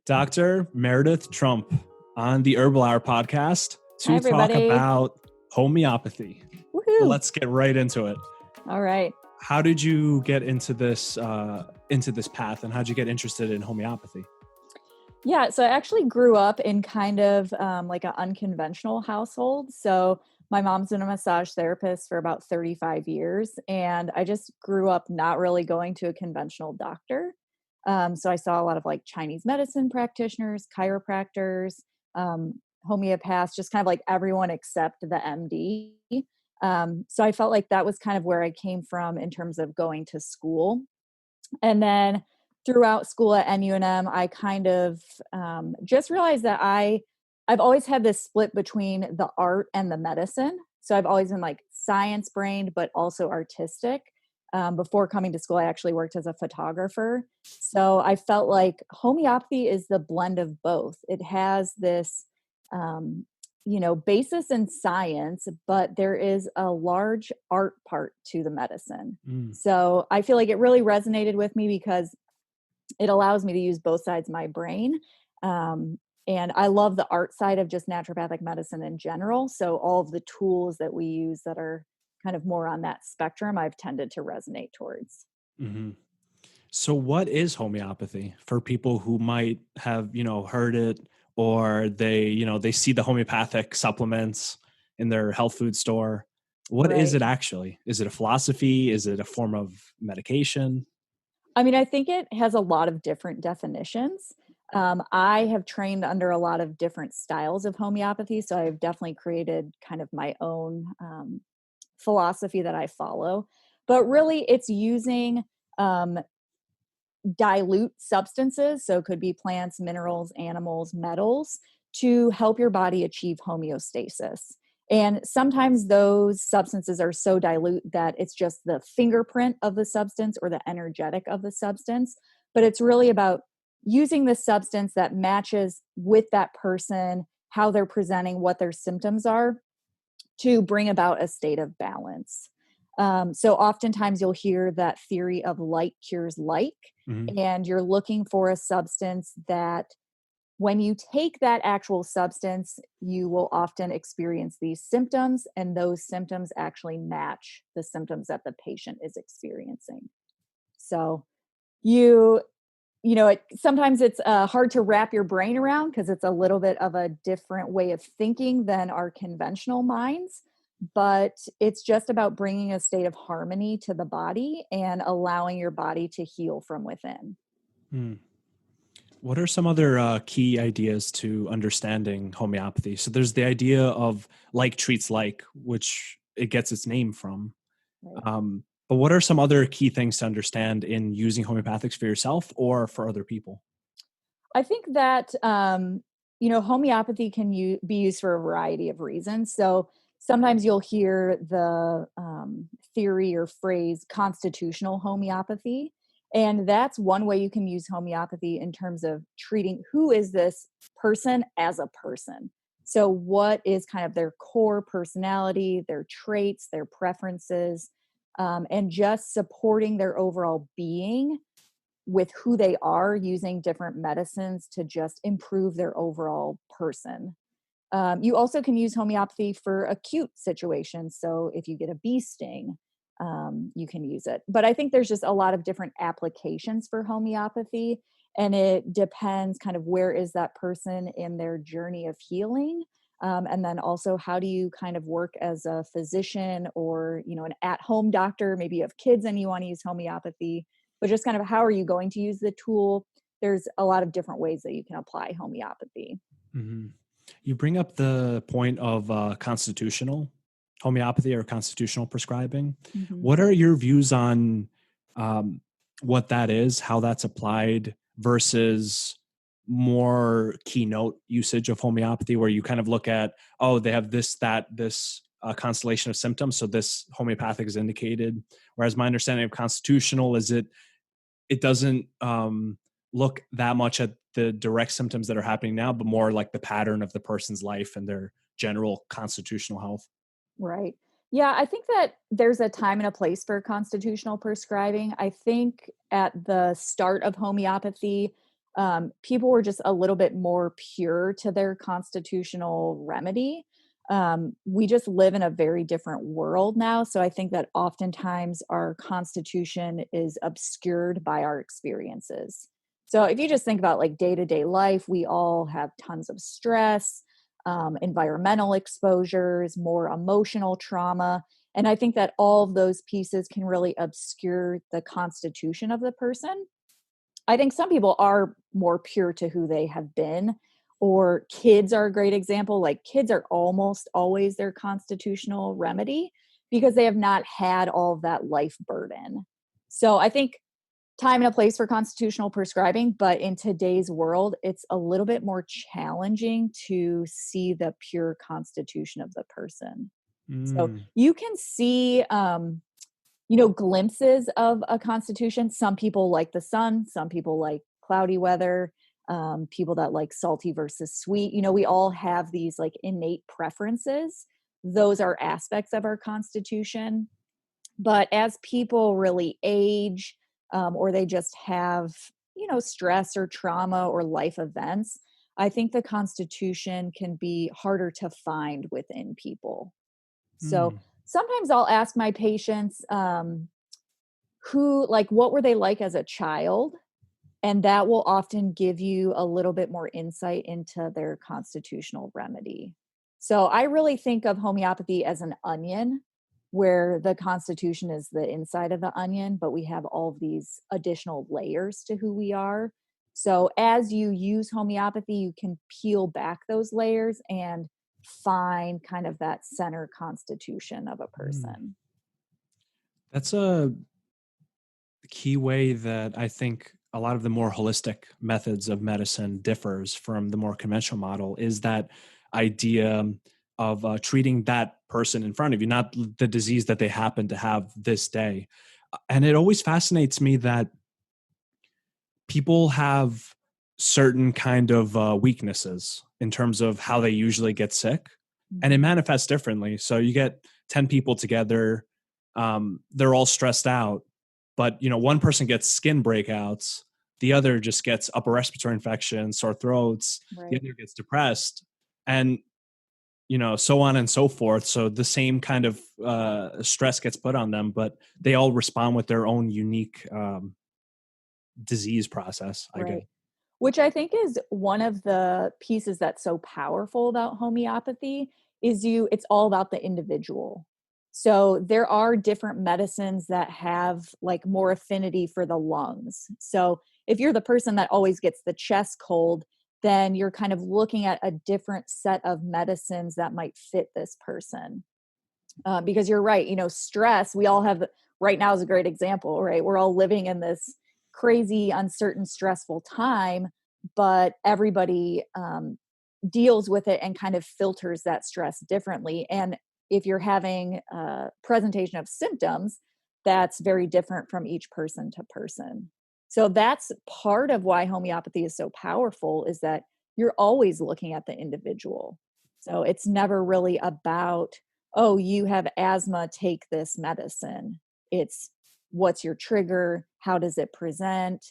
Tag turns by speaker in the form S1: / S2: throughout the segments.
S1: Dr. Meredith Trump on the Herbal Hour podcast
S2: Hi,
S1: to talk
S2: everybody.
S1: about homeopathy.
S2: Woohoo!
S1: Let's get right into it.
S2: All right.
S1: How did you get into this path, and how did you get interested in homeopathy?
S2: Yeah, so I actually grew up in kind of like an unconventional household. So my mom's been a massage therapist for about 35 years, and I just grew up not really going to a conventional doctor. So I saw a lot of like Chinese medicine practitioners, chiropractors, homeopaths, just kind of like everyone except the MD. So I felt like that was kind of where I came from in terms of going to school. And then throughout school at NUNM, I kind of just realized that I've always had this split between the art and the medicine. So I've always been like science brained, but also artistic. Before coming to school, I actually worked as a photographer. So I felt like homeopathy is the blend of both. It has this, basis in science, but there is a large art part to the medicine. So I feel like it really resonated with me because it allows me to use both sides of my brain. And I love the art side of just naturopathic medicine in general. So all of the tools that we use that are kind of more on that spectrum, I've tended to resonate towards.
S1: Mm-hmm. So what is homeopathy for people who might have, heard it, or they see the homeopathic supplements in their health food store? What is
S2: Right.
S1: it actually? Is it a philosophy? Is it a form of medication?
S2: I mean, I think it has a lot of different definitions. I have trained under a lot of different styles of homeopathy. So I've definitely created kind of my own philosophy that I follow. But really, it's using um, dilute substances. So it could be plants, minerals, animals, metals to help your body achieve homeostasis. And sometimes those substances are so dilute that it's just the fingerprint of the substance or the energetic of the substance. But it's really about using the substance that matches with that person, how they're presenting, what their symptoms are, to bring about a state of balance. So oftentimes you'll hear that theory of like cures like,
S1: Mm-hmm.
S2: and you're looking for a substance that when you take that actual substance, you will often experience these symptoms, and those symptoms actually match the symptoms that the patient is experiencing. So you sometimes it's hard to wrap your brain around because it's a little bit of a different way of thinking than our conventional minds. But it's just about bringing a state of harmony to the body and allowing your body to heal from within.
S1: Mm. What are some other key ideas to understanding homeopathy? So there's the idea of like treats like, which it gets its name from.
S2: Right.
S1: But what are some other key things to understand in using homeopathics for yourself or for other people?
S2: I think that homeopathy can be used for a variety of reasons. So sometimes you'll hear the theory or phrase constitutional homeopathy. And that's one way you can use homeopathy in terms of treating who is this person as a person. So, what is kind of their core personality, their traits, their preferences, and just supporting their overall being with who they are, using different medicines to just improve their overall person. You also can use homeopathy for acute situations. So if you get a bee sting, you can use it. But I think there's just a lot of different applications for homeopathy, and it depends kind of where is that person in their journey of healing. And then also, how do you kind of work as a physician or, an at-home doctor? Maybe you have kids and you want to use homeopathy, but just kind of how are you going to use the tool? There's a lot of different ways that you can apply homeopathy.
S1: Mm-hmm. You bring up the point of constitutional homeopathy or constitutional prescribing.
S2: Mhm.
S1: What are your views on um, what that is, how that's applied versus more keynote usage of homeopathy, where you kind of look at, oh, they have this constellation of symptoms, so this homeopathic is indicated. Whereas my understanding of constitutional is it doesn't look that much at the direct symptoms that are happening now, but more like the pattern of the person's life and their general constitutional health.
S2: Right. Yeah, I think that there's a time and a place for constitutional prescribing. I think at the start of homeopathy, people were just a little bit more pure to their constitutional remedy. We just live in a very different world now. So I think that oftentimes our constitution is obscured by our experiences. So if you just think about like day-to-day life, we all have tons of stress, environmental exposures, more emotional trauma. And I think that all of those pieces can really obscure the constitution of the person. I think some people are more pure to who they have been, or kids are a great example. Like kids are almost always their constitutional remedy because they have not had all of that life burden. So I think time and a place for constitutional prescribing, but in today's world, it's a little bit more challenging to see the pure constitution of the person. So
S1: Mm.
S2: you can see, glimpses of a constitution. Some people like the sun, some people like cloudy weather, people that like salty versus sweet. We all have these like innate preferences. Those are aspects of our constitution. But as people really age, or they just have, stress or trauma or life events, I think the constitution can be harder to find within people. So
S1: Mm.
S2: sometimes I'll ask my patients, what were they like as a child? And that will often give you a little bit more insight into their constitutional remedy. So I really think of homeopathy as an onion, where the constitution is the inside of the onion, but we have all of these additional layers to who we are. So as you use homeopathy, you can peel back those layers and find kind of that center constitution of a
S1: Mm.
S2: person.
S1: That's a key way that I think a lot of the more holistic methods of medicine differs from the more conventional model is that idea of treating that person in front of you, not the disease that they happen to have this day. And it always fascinates me that people have certain kind of weaknesses in terms of how they usually get sick, and it
S2: Mhm.
S1: manifests differently. So you get 10 people together, they're all stressed out, but one person gets skin breakouts, the other just gets upper respiratory infections, sore throats, the
S2: Right.
S1: other gets depressed, and so on and so forth. So the same kind of stress gets put on them, but they all respond with their own unique disease process, I guess.
S2: Right. Which I think is one of the pieces that's so powerful about homeopathy is it's all about the individual. So there are different medicines that have like more affinity for the lungs. So if you're the person that always gets the chest cold, then you're kind of looking at a different set of medicines that might fit this person. Because you're right, stress, we all have, right now is a great example, right? We're all living in this crazy, uncertain, stressful time, but everybody deals with it and kind of filters that stress differently. And if you're having a presentation of symptoms, that's very different from each person to person. So that's part of why homeopathy is so powerful, is that you're always looking at the individual. So it's never really about, oh, you have asthma, take this medicine. It's what's your trigger? How does it present?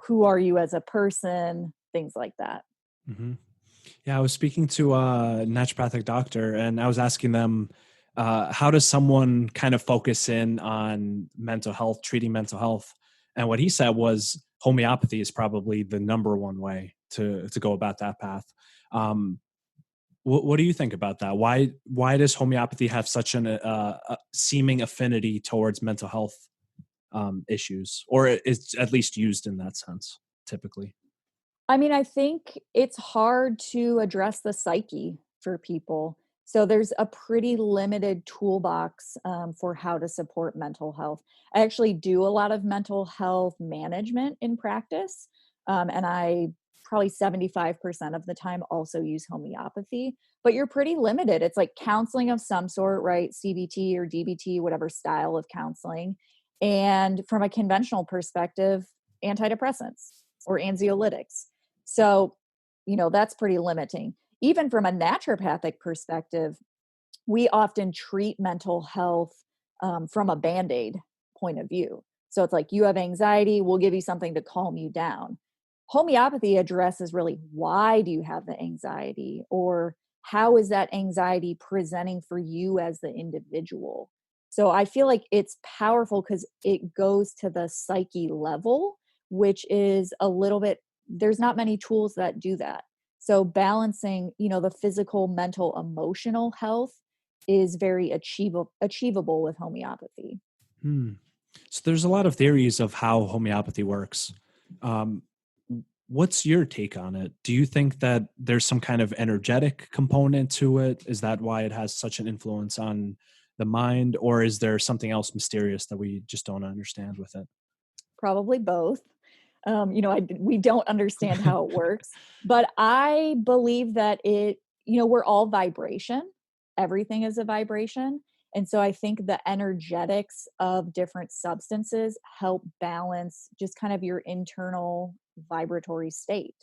S2: Who are you as a person? Things like that.
S1: Hmm. Yeah, I was speaking to a naturopathic doctor, and I was asking them, how does someone kind of focus in on mental health, treating mental health? And what he said was homeopathy is probably the number one way to go about that path. Um, what do you think about that? Why does homeopathy have such a seeming affinity towards mental health issues, or it's at least used in that sense typically?
S2: I mean, I think it's hard to address the psyche for people. So there's a pretty limited toolbox for how to support mental health. I actually do a lot of mental health management in practice. And I probably 75% of the time also use homeopathy, but you're pretty limited. It's like counseling of some sort, right? CBT or DBT, whatever style of counseling. And from a conventional perspective, antidepressants or anxiolytics. So, that's pretty limiting. Even from a naturopathic perspective, we often treat mental health from a band aid point of view. So it's like you have anxiety, we'll give you something to calm you down. Homeopathy addresses really, why do you have the anxiety, or how is that anxiety presenting for you as the individual? So I feel like it's powerful because it goes to the psyche level, which is a little bit, there's not many tools that do that. So balancing, the physical, mental, emotional health is very achievable with homeopathy.
S1: Hmm. So there's a lot of theories of how homeopathy works. Um, what's your take on it? Do you think that there's some kind of energetic component to it? Is that why it has such an influence on the mind, or is there something else mysterious that we just don't understand with it?
S2: Probably both. We don't understand how it works, but I believe that we're all vibration. Everything is a vibration. And so I think the energetics of different substances help balance just kind of your internal vibratory state.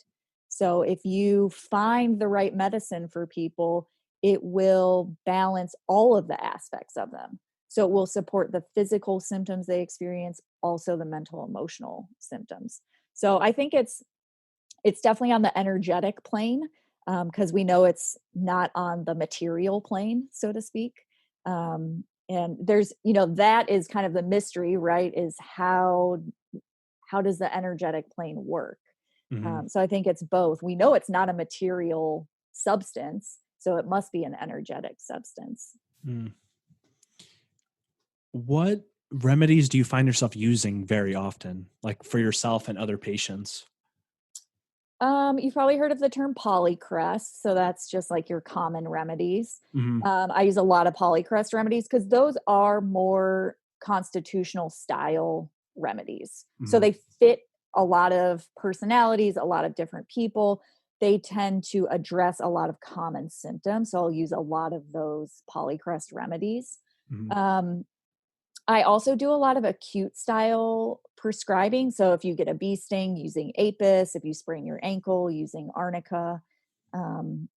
S2: So if you find the right medicine for people, it will balance all of the aspects of them. So it will support the physical symptoms they experience, also the mental, emotional symptoms. So I think it's definitely on the energetic plane, because we know it's not on the material plane, so to speak. And there's, that is kind of the mystery, right? Is how does the energetic plane work?
S1: Hmm.
S2: So I think it's both. We know it's not a material substance, so it must be an energetic substance.
S1: Mm. What remedies do you find yourself using very often, like for yourself and other patients?
S2: You've probably heard of the term Polycrests, so that's just like your common remedies.
S1: Hmm.
S2: I use a lot of Polycrest remedies because those are more constitutional style remedies. So
S1: Hmm.
S2: they fit a lot of personalities, a lot of different people. They tend to address a lot of common symptoms. So I'll use a lot of those Polycrest remedies.
S1: Hmm.
S2: Um, I also do a lot of acute style prescribing. So if you get a bee sting, using Apis; if you sprain your ankle, using arnica. Um,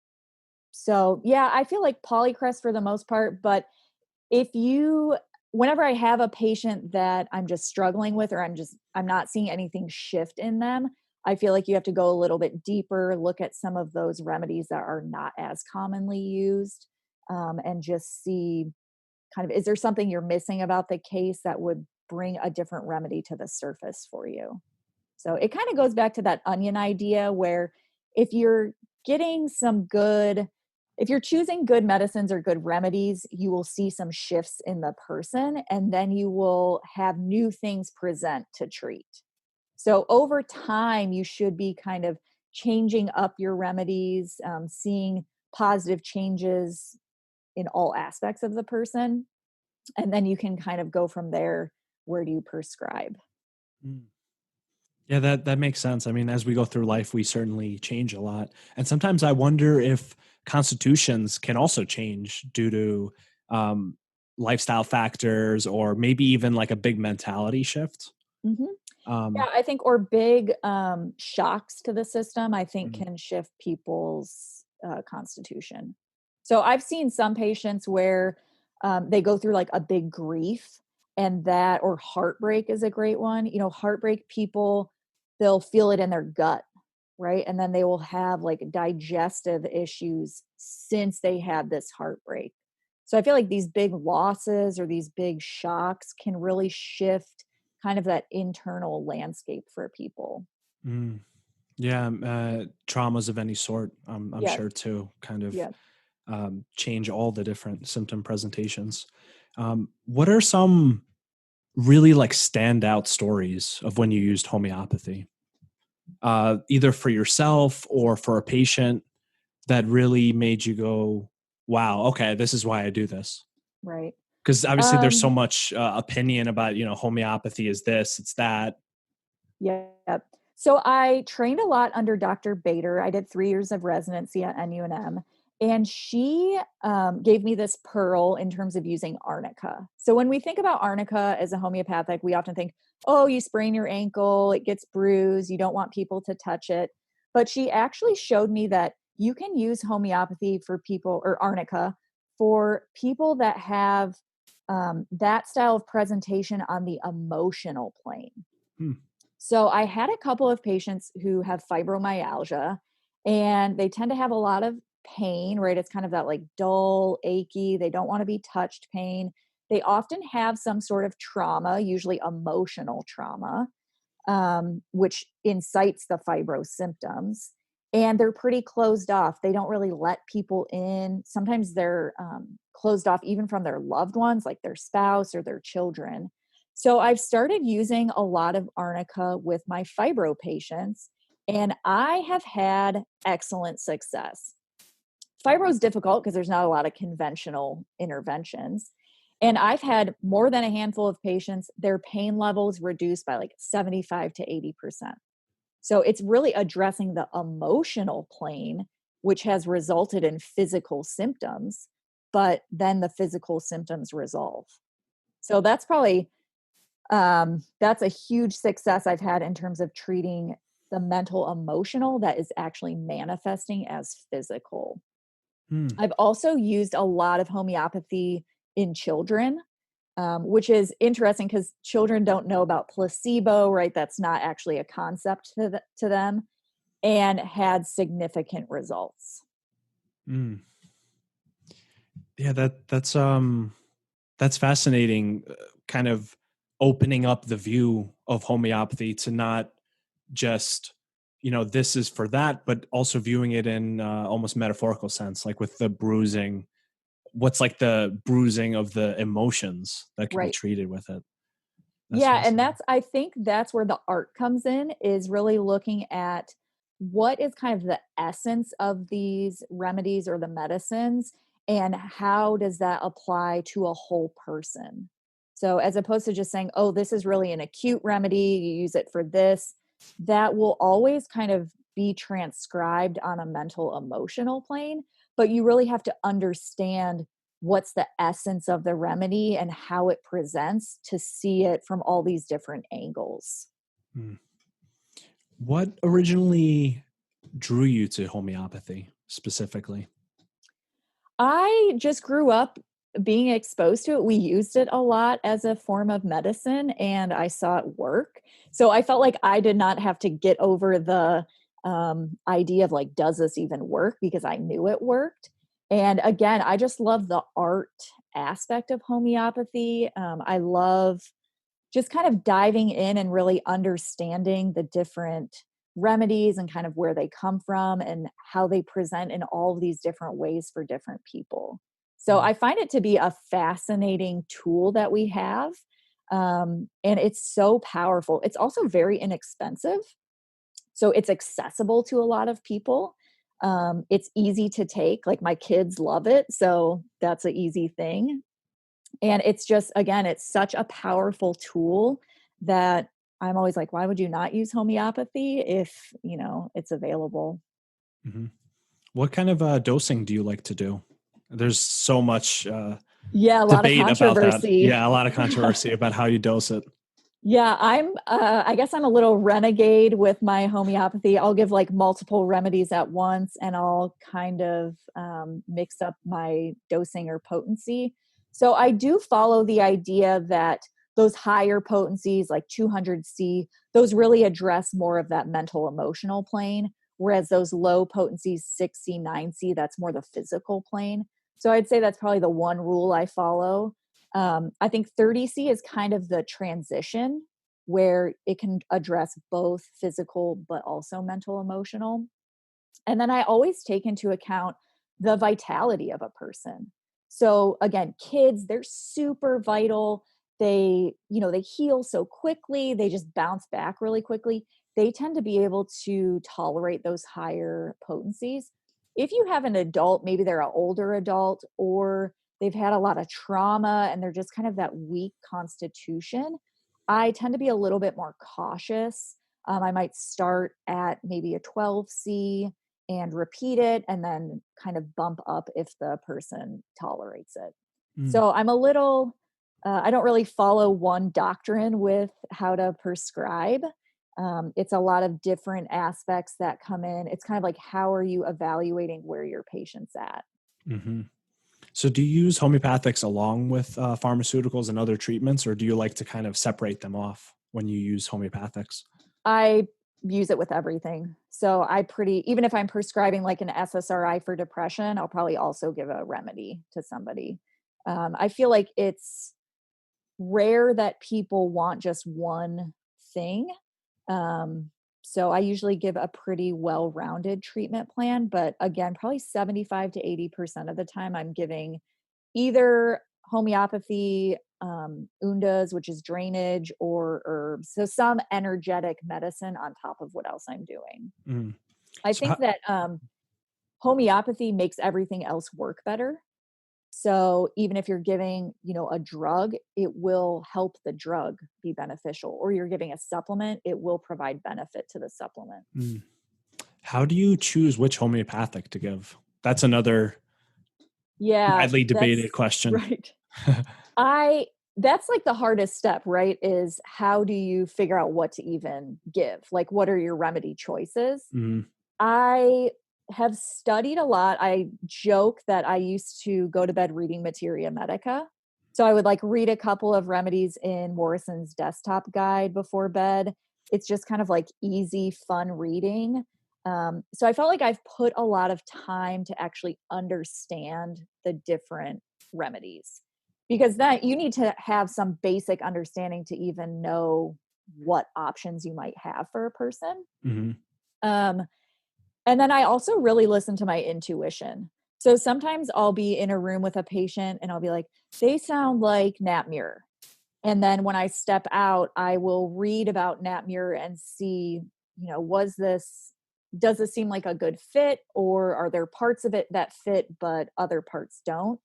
S2: so yeah, I feel like Polycrest for the most part. But whenever I have a patient that I'm just struggling with, or I'm not seeing anything shift in them, I feel like you have to go a little bit deeper, look at some of those remedies that are not as commonly used, and just see kind of, is there something you're missing about the case that would bring a different remedy to the surface for you? So it kind of goes back to that onion idea, where if you're getting if you're choosing good medicines or good remedies, you will see some shifts in the person, and then you will have new things present to treat. So over time, you should be kind of changing up your remedies, seeing positive changes in all aspects of the person, and then you can kind of go from there. Where do you prescribe?
S1: Yeah, that makes sense. I mean, as we go through life, we certainly change a lot. And sometimes I wonder if constitutions can also change due to um, lifestyle factors or maybe even like a big mentality shift.
S2: Hmm. Yeah,
S1: Um,
S2: I think, or big shocks to the system, I think
S1: mhm,
S2: can shift people's constitution. So I've seen some patients where they go through like a big grief, and that, or heartbreak is a great one. Heartbreak people, they'll feel it in their gut, right? And then they will have like digestive issues since they had this heartbreak. So I feel like these big losses or these big shocks can really shift kind of that internal landscape for people.
S1: mm, yeah, traumas of any sort, I'm
S2: Yes.
S1: sure too, kind of
S2: Yes.
S1: change all the different symptom presentations. What are some really like standout stories of when you used homeopathy, either for yourself or for a patient that really made you go, wow, okay, this is why I do this?
S2: Right.
S1: Because obviously there's so
S2: Um,
S1: much opinion about, homeopathy is this, it's that.
S2: yeah. So I trained a lot under Dr. Bader. I did 3 years of residency at NUNM, and she gave me this pearl in terms of using arnica. So when we think about arnica as a homeopathic, we often think, oh, you sprain your ankle, it gets bruised, you don't want people to touch it. But she actually showed me that you can use homeopathy for people, or arnica, for people that have that style of presentation on the emotional plane.
S1: Hmm.
S2: So I had a couple of patients who have fibromyalgia, and they tend to have a lot of pain, right? It's kind of that like dull, achy, they don't want to be touched pain. They often have some sort of trauma, usually emotional trauma, which incites the fibro symptoms. And they're pretty closed off. They don't really let people in. Sometimes they're closed off even from their loved ones, like their spouse or their children. So I've started using a lot of arnica with my fibro patients, and I have had excellent success. Fibro is difficult because there's not a lot of conventional interventions. And I've had more than a handful of patients, their pain levels reduced by like 75 to 80%. So it's really addressing the emotional plane, which has resulted in physical symptoms, but then the physical symptoms resolve. So that's probably that's a huge success I've had in terms of treating the mental emotional that is actually manifesting as physical.
S1: Hmm.
S2: I've also used a lot of homeopathy in children, which is interesting because children don't know about placebo, right? That's not actually a concept to them, and had significant results.
S1: Mm. Yeah, that's fascinating. Kind of opening up the view of homeopathy to not just, this is for that, but also viewing it in almost metaphorical sense, like with the bruising. What's like the bruising of the emotions that can be
S2: Right.
S1: treated with it. That's
S2: Yeah, and
S1: fascinating.
S2: I think that's where the art comes in, is really looking at what is kind of the essence of these remedies or the medicines, and how does that apply to a whole person. So as opposed to just saying, oh, this is really an acute remedy, you use it for this, that will always kind of be transcribed on a mental emotional plane, but you really have to understand what's the essence of the remedy and how it presents to see it from all these different angles.
S1: Hmm. What originally drew you to homeopathy specifically?
S2: I just grew up being exposed to it. We used it a lot as a form of medicine, and I saw it work. So I felt like I did not have to get over the idea of like, does this even work? Because I knew it worked. And again, I just love the art aspect of homeopathy. I love just kind of diving in and really understanding the different remedies and kind of where they come from and how they present in all of these different ways for different people. So
S1: Mm.
S2: I find it to be a fascinating tool that we have. And it's so powerful. It's also very inexpensive. So it's accessible to a lot of people. It's easy to take. Like my kids love it. So that's an easy thing. And it's just, again, it's such a powerful tool that I'm always like, why would you not use homeopathy if, it's available?
S1: Mhm. What kind of dosing do you like to do? There's so much
S2: Yeah, a lot of
S1: debate about that.
S2: controversy.
S1: Yeah, a lot of controversy about how you dose it.
S2: Yeah, I guess I'm a little renegade with my homeopathy. I'll give like multiple remedies at once, and I'll kind of mix up my dosing or potency. So I do follow the idea that those higher potencies, like 200C, those really address more of that mental emotional plane, whereas those low potencies, 6C, 9C, that's more the physical plane. So I'd say that's probably the one rule I follow. I think 30C is kind of the transition where it can address both physical but also mental emotional. And then I always take into account the vitality of a person. So again, kids, they're super vital. They heal so quickly, they just bounce back really quickly. They tend to be able to tolerate those higher potencies. If you have an adult, maybe they're an older adult, or they've had a lot of trauma and they're just kind of that weak constitution, I tend to be a little bit more cautious. I might start at maybe a 12C and repeat it, and then kind of bump up if the person tolerates it.
S1: Mm.
S2: So I'm a little, I don't really follow one doctrine with how to prescribe. It's a lot of different aspects that come in. It's kind of like, how are you evaluating where your patient's at?
S1: Hmm. So do you use homeopathics along with pharmaceuticals and other treatments, or do you like to kind of separate them off when you use homeopathics?
S2: I use it with everything. So even if I'm prescribing like an SSRI for depression, I'll probably also give a remedy to somebody. I feel like it's rare that people want just one thing. Um, so I usually give a pretty well-rounded treatment plan, but again, probably 75 to 80% of the time I'm giving either homeopathy, UNDAs, which is drainage, or herbs. So some energetic medicine on top of what else I'm doing.
S1: Mm.
S2: I
S1: So,
S2: think that homeopathy makes everything else work better. So even if you're giving, a drug, it will help the drug be beneficial, or you're giving a supplement, it will provide benefit to the supplement.
S1: how do you choose which homeopathic to give? That's another
S2: Yeah,
S1: widely
S2: that's
S1: debated question.
S2: right. I That's like the hardest step, right? Is how do you figure out what to even give? Like, what are your remedy choices?
S1: Mm,
S2: I have studied a lot. I joke that I used to go to bed reading Materia Medica. So I would like read a couple of remedies in Morrison's desktop guide before bed. It's just kind of like easy, fun reading. So I felt like I've put a lot of time to actually understand the different remedies, because that you need to have some basic understanding to even know what options you might have for a person.
S1: mhm.
S2: Um, and then I also really listen to my intuition. So sometimes I'll be in a room with a patient and I'll be like, they sound like Nat Muir. And then when I step out, I will read about Nat Muir and see, does this seem like a good fit, or are there parts of it that fit, but other parts don't?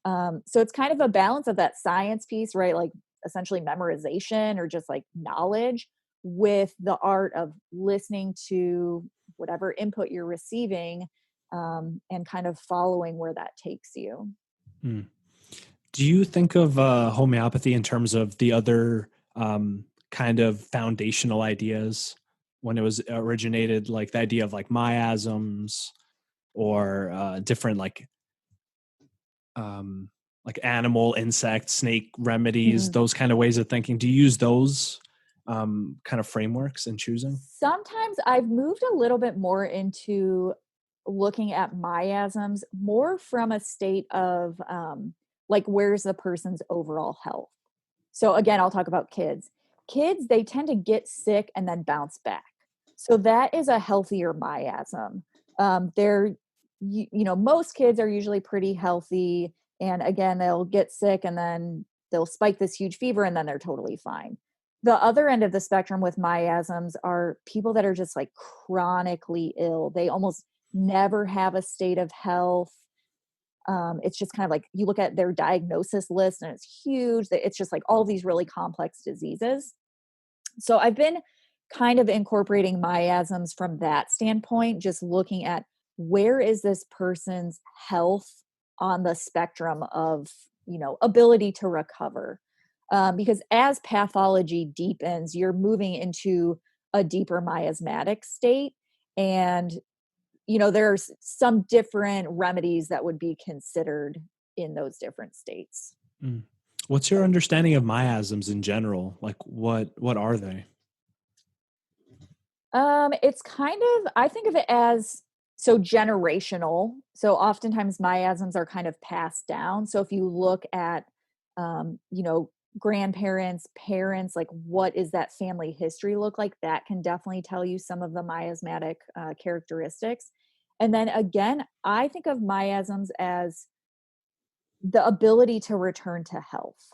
S2: So it's kind of a balance of that science piece, right? Like essentially memorization or just like knowledge, with the art of listening to whatever input you're receiving, and kind of following where that takes you.
S1: Mm. Do you think of homeopathy in terms of the other kind of foundational ideas when it was originated, like the idea of like miasms or different like animal, insect, snake remedies,
S2: Mhm.
S1: those kind of ways of thinking? Do you use those kind of frameworks in choosing?
S2: Sometimes I've moved a little bit more into looking at miasms more from a state of like, where's the person's overall health? So again, I'll talk about kids. Kids, they tend to get sick and then bounce back. So that is a healthier miasm. Most kids are usually pretty healthy. And again, they'll get sick and then they'll spike this huge fever and then they're totally fine. The other end of the spectrum with miasms are people that are just like chronically ill. They almost never have a state of health. It's just kind of like you look at their diagnosis list and it's huge. It's just like all these really complex diseases. So I've been kind of incorporating miasms from that standpoint, just looking at where is this person's health on the spectrum of, ability to recover. Because as pathology deepens, you're moving into a deeper miasmatic state. And there's some different remedies that would be considered in those different states.
S1: Mm. What's your understanding of miasms in general? Like what are they?
S2: It's kind of, I think of it as so generational. So oftentimes miasms are kind of passed down. So if you look at, grandparents, parents, like what is that family history look like? That can definitely tell you some of the miasmatic characteristics. And then again, I think of miasms as the ability to return to health.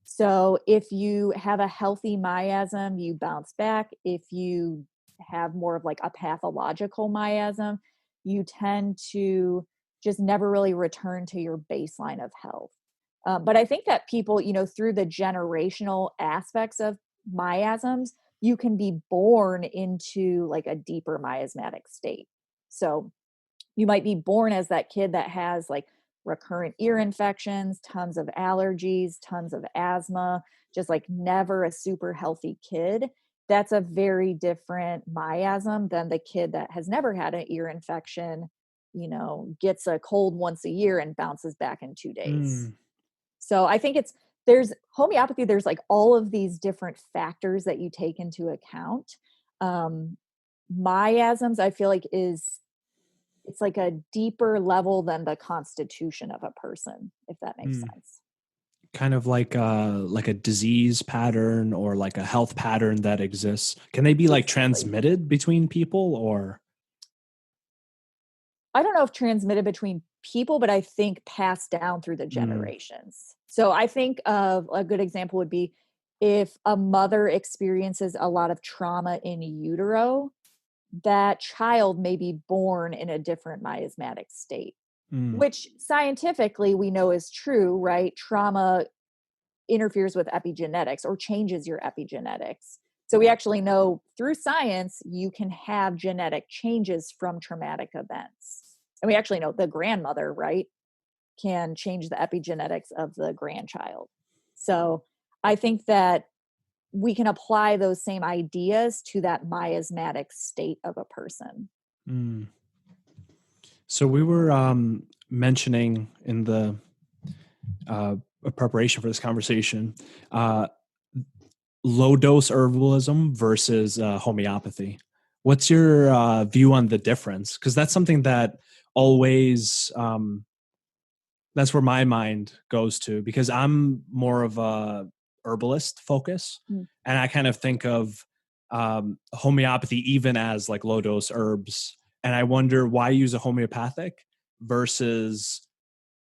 S2: So if you have a healthy miasm, you bounce back. If you have more of like a pathological miasm, you tend to just never really return to your baseline of health. But I think that people, through the generational aspects of miasms, you can be born into like a deeper miasmatic state. So you might be born as that kid that has like recurrent ear infections, tons of allergies, tons of asthma, just like never a super healthy kid. That's a very different miasm than the kid that has never had an ear infection, gets a cold once a year and bounces back in 2 days.
S1: Mm.
S2: So I think there's homeopathy, there's like all of these different factors that you take into account. Miasms, I feel like it's like a deeper level than the constitution of a person, if that makes
S1: Mm.
S2: sense.
S1: Kind of like a disease pattern or like a health pattern that exists. Can they be like
S2: Exactly.
S1: transmitted between people or?
S2: I don't know if transmitted between people, but I think passed down through the
S1: Mm,
S2: generations. So I think of a good example would be if a mother experiences a lot of trauma in utero, that child may be born in a different miasmatic state,
S1: mm,
S2: which scientifically we know is true, right? Trauma interferes with epigenetics or changes your epigenetics. So we actually know through science you can have genetic changes from traumatic events. And we actually know the grandmother, right, can change the epigenetics of the grandchild. So I think that we can apply those same ideas to that miasmatic state of a person.
S1: mm. So we were mentioning in the uh, preparation for this conversation, uh, low dose herbalism versus homeopathy. What's your view on the difference? Because that's something that always that's where my mind goes to, because I'm more of a herbalist focus,
S2: Mm.
S1: and I kind of think of homeopathy even as like low dose herbs, and I wonder why use a homeopathic versus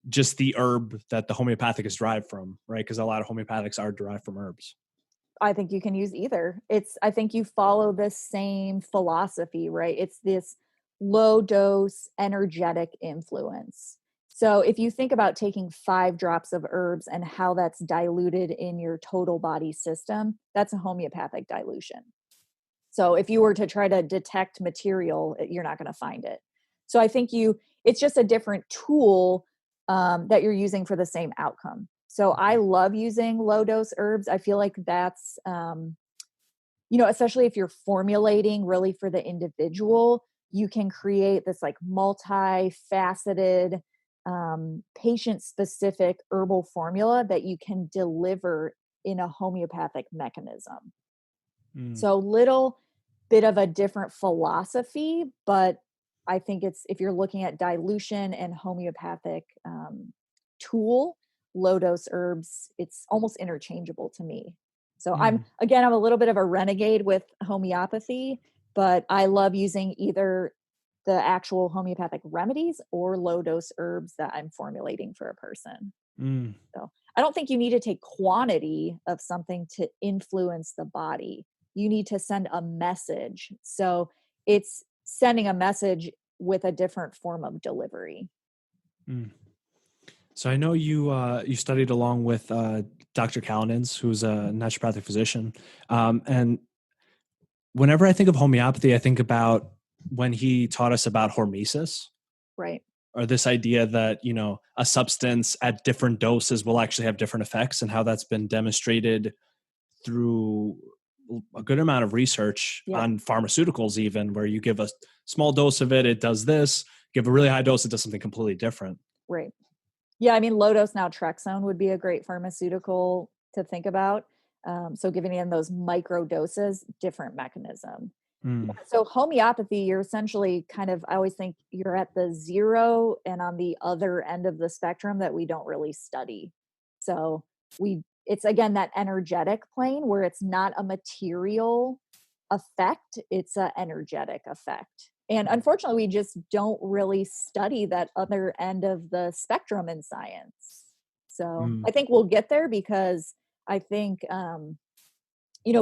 S1: just the herb that the homeopathic is derived from, right? Because a lot of homeopathics are derived from herbs.
S2: I think you can use either. I think you follow the same philosophy, right? It's this low dose energetic influence. So if you think about taking 5 drops of herbs and how that's diluted in your total body system, that's a homeopathic dilution. So if you were to try to detect material, you're not going to find it. So I think it's just a different tool that you're using for the same outcome. So I love using low dose herbs. I feel like that's, especially if you're formulating really for the individual, you can create this like multifaceted, patient specific herbal formula that you can deliver in a homeopathic mechanism.
S1: Mm,
S2: So little bit of a different philosophy, but I think it's if you're looking at dilution and homeopathic tool, low dose herbs, it's almost interchangeable to me. So
S1: mm,
S2: I'm a little bit of a renegade with homeopathy, but I love using either the actual homeopathic remedies or low dose herbs that I'm formulating for a person.
S1: mm,
S2: So I don't think you need to take quantity of something to influence the body. You need to send a message. So it's sending a message with a different form of delivery.
S1: mm. So I know you studied along with Dr. Kalnin's, who's a naturopathic physician, and whenever I think of homeopathy, I think about when he taught us about hormesis,
S2: Right.
S1: or this idea that a substance at different doses will actually have different effects, and how that's been demonstrated through a good amount of research
S2: Yep.
S1: on pharmaceuticals, even where you give a small dose of it, it does this. Give a really high dose, it does something completely different.
S2: Right. Yeah. I mean, low dose naltrexone would be a great pharmaceutical to think about. So giving in those micro doses, different mechanism.
S1: Mm,
S2: Yeah, so homeopathy, you're essentially kind of, I always think you're at the zero and on the other end of the spectrum that we don't really study. So it's again that energetic plane where it's not a material effect, it's an energetic effect. And unfortunately, we just don't really study that other end of the spectrum in science. So
S1: mm,
S2: I think we'll get there because I think,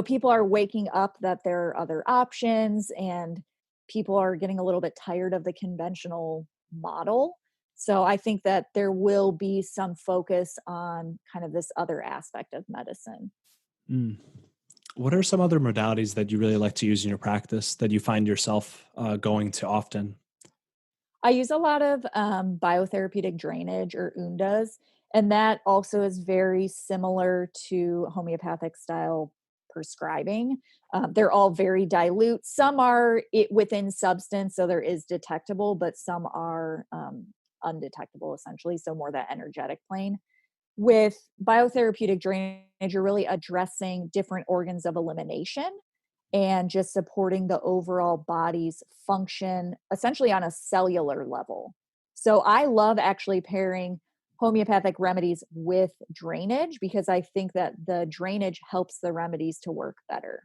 S2: people are waking up that there are other options and people are getting a little bit tired of the conventional model. So I think that there will be some focus on kind of this other aspect of medicine.
S1: mm. What are some other modalities that you really like to use in your practice that you find yourself going to often?
S2: I use a lot of biotherapeutic drainage or UNDAs, and that also is very similar to homeopathic style prescribing. They're all very dilute. Some are within substance, so there is detectable, but some are undetectable essentially, so more that energetic plane. With biotherapeutic drainage, you're really addressing different organs of elimination. and just supporting the overall body's function, essentially on a cellular level. So I love actually pairing homeopathic remedies with drainage because I think that the drainage helps the remedies to work better.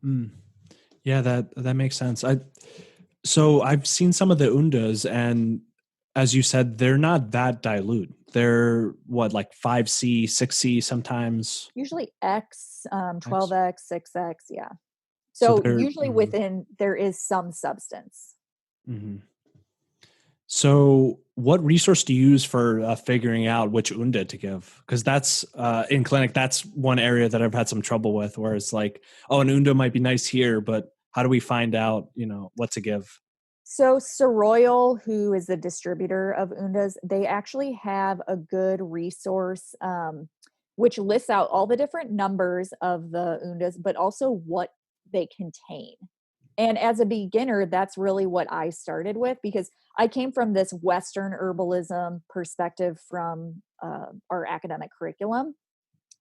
S1: Mm. Yeah, that makes sense. So I've seen some of the undas, and as you said, they're not that dilute. They're what, like 5C, 6C sometimes.
S2: Usually X,
S1: X.
S2: 12X, 6X, yeah.
S1: So
S2: So
S1: they're
S2: usually within there is some substance.
S1: mhm. So what resource do you use for figuring out which unda to give? Because that's in clinic, that's one area that I've had some trouble with, where it's like, oh, an unda might be nice here, but how do we find out, what to give?
S2: So Soroyal, who is the distributor of Undas, they actually have a good resource which lists out all the different numbers of the Undas, but also what they contain. And as a beginner, that's really what I started with because I came from this Western herbalism perspective from our academic curriculum.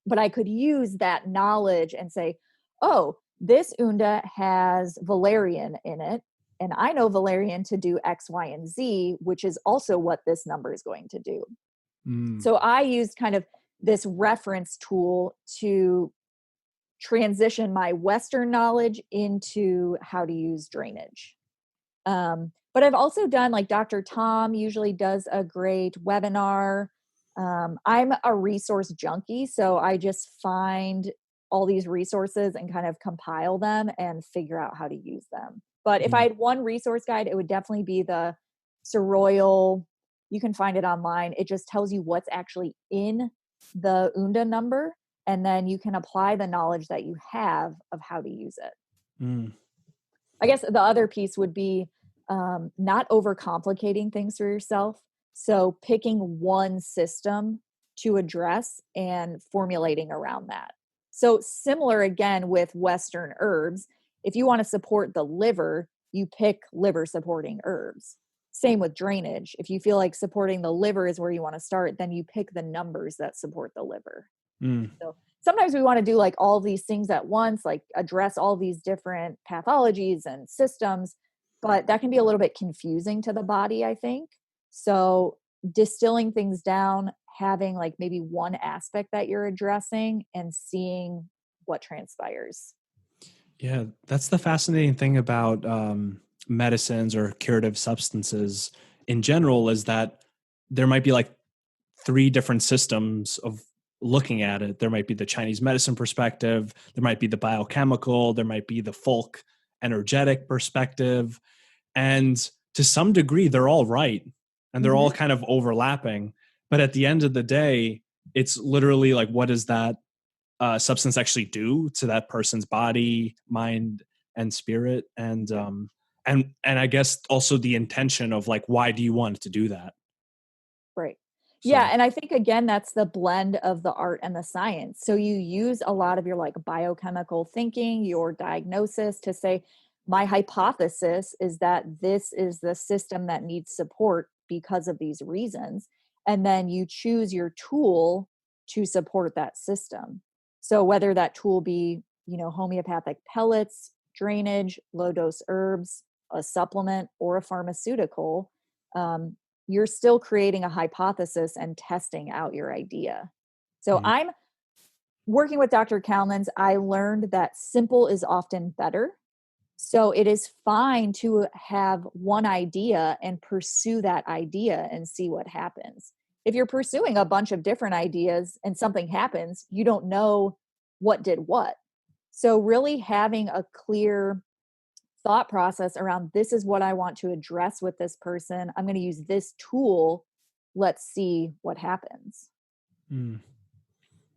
S2: But I could use that knowledge and say, oh, this Unda has valerian in it. And I know valerian to do X, Y, and Z, which is also what this number is going to do.
S1: Mm,
S2: So I used kind of this reference tool to transition my Western knowledge into how to use drainage. But I've also done like Dr. Tom usually does a great webinar. I'm a resource junkie, so I just find all these resources and kind of compile them and figure out how to use them. But if I
S1: mm,
S2: had one resource guide, it would definitely be the Soroyal. You can find it online. It just tells you what's actually in the Unda number, and then you can apply the knowledge that you have of how to use it.
S1: mm.
S2: I guess the other piece would be not overcomplicating things for yourself. So picking one system to address and formulating around that. So similar again with Western herbs, if you want to support the liver, you pick liver supporting herbs. Same with drainage. If you feel like supporting the liver is where you want to start, then you pick the numbers that support the liver.
S1: Mm.
S2: So sometimes we want to do like all these things at once, like address all these different pathologies and systems, but that can be a little bit confusing to the body, I think. So distilling things down, having like maybe one aspect that you're addressing and seeing what transpires.
S1: Yeah, that's the fascinating thing about medicines or curative substances in general, is that there might be like three different systems of looking at it. There might be the Chinese medicine perspective, there might be the biochemical, there might be the folk energetic perspective. And to some degree, they're all right. And they're all
S2: Hmm.
S1: kind of overlapping. But at the end of the day, it's literally like, what does that substance actually do to that person's body, mind, and spirit? And I guess also the intention of like, why do you want to do that?
S2: Right. Yeah.
S1: So,
S2: And I think, again, that's the blend of the art and the science. So you use a lot of your like biochemical thinking, your diagnosis to say, my hypothesis is that this is the system that needs support because of these reasons. And then you choose your tool to support that system. So whether that tool be, homeopathic pellets, drainage, low dose herbs, a supplement, or a pharmaceutical, um, you're still creating a hypothesis and testing out your idea. So
S1: mm,
S2: I'm working with Dr. Calnans. I learned that simple is often better. So it is fine to have one idea and pursue that idea and see what happens. If you're pursuing a bunch of different ideas and something happens, you don't know what did what. So really having a clear thought process around, this is what I want to address with this person. I'm going to use this tool. Let's see what happens.
S1: mm.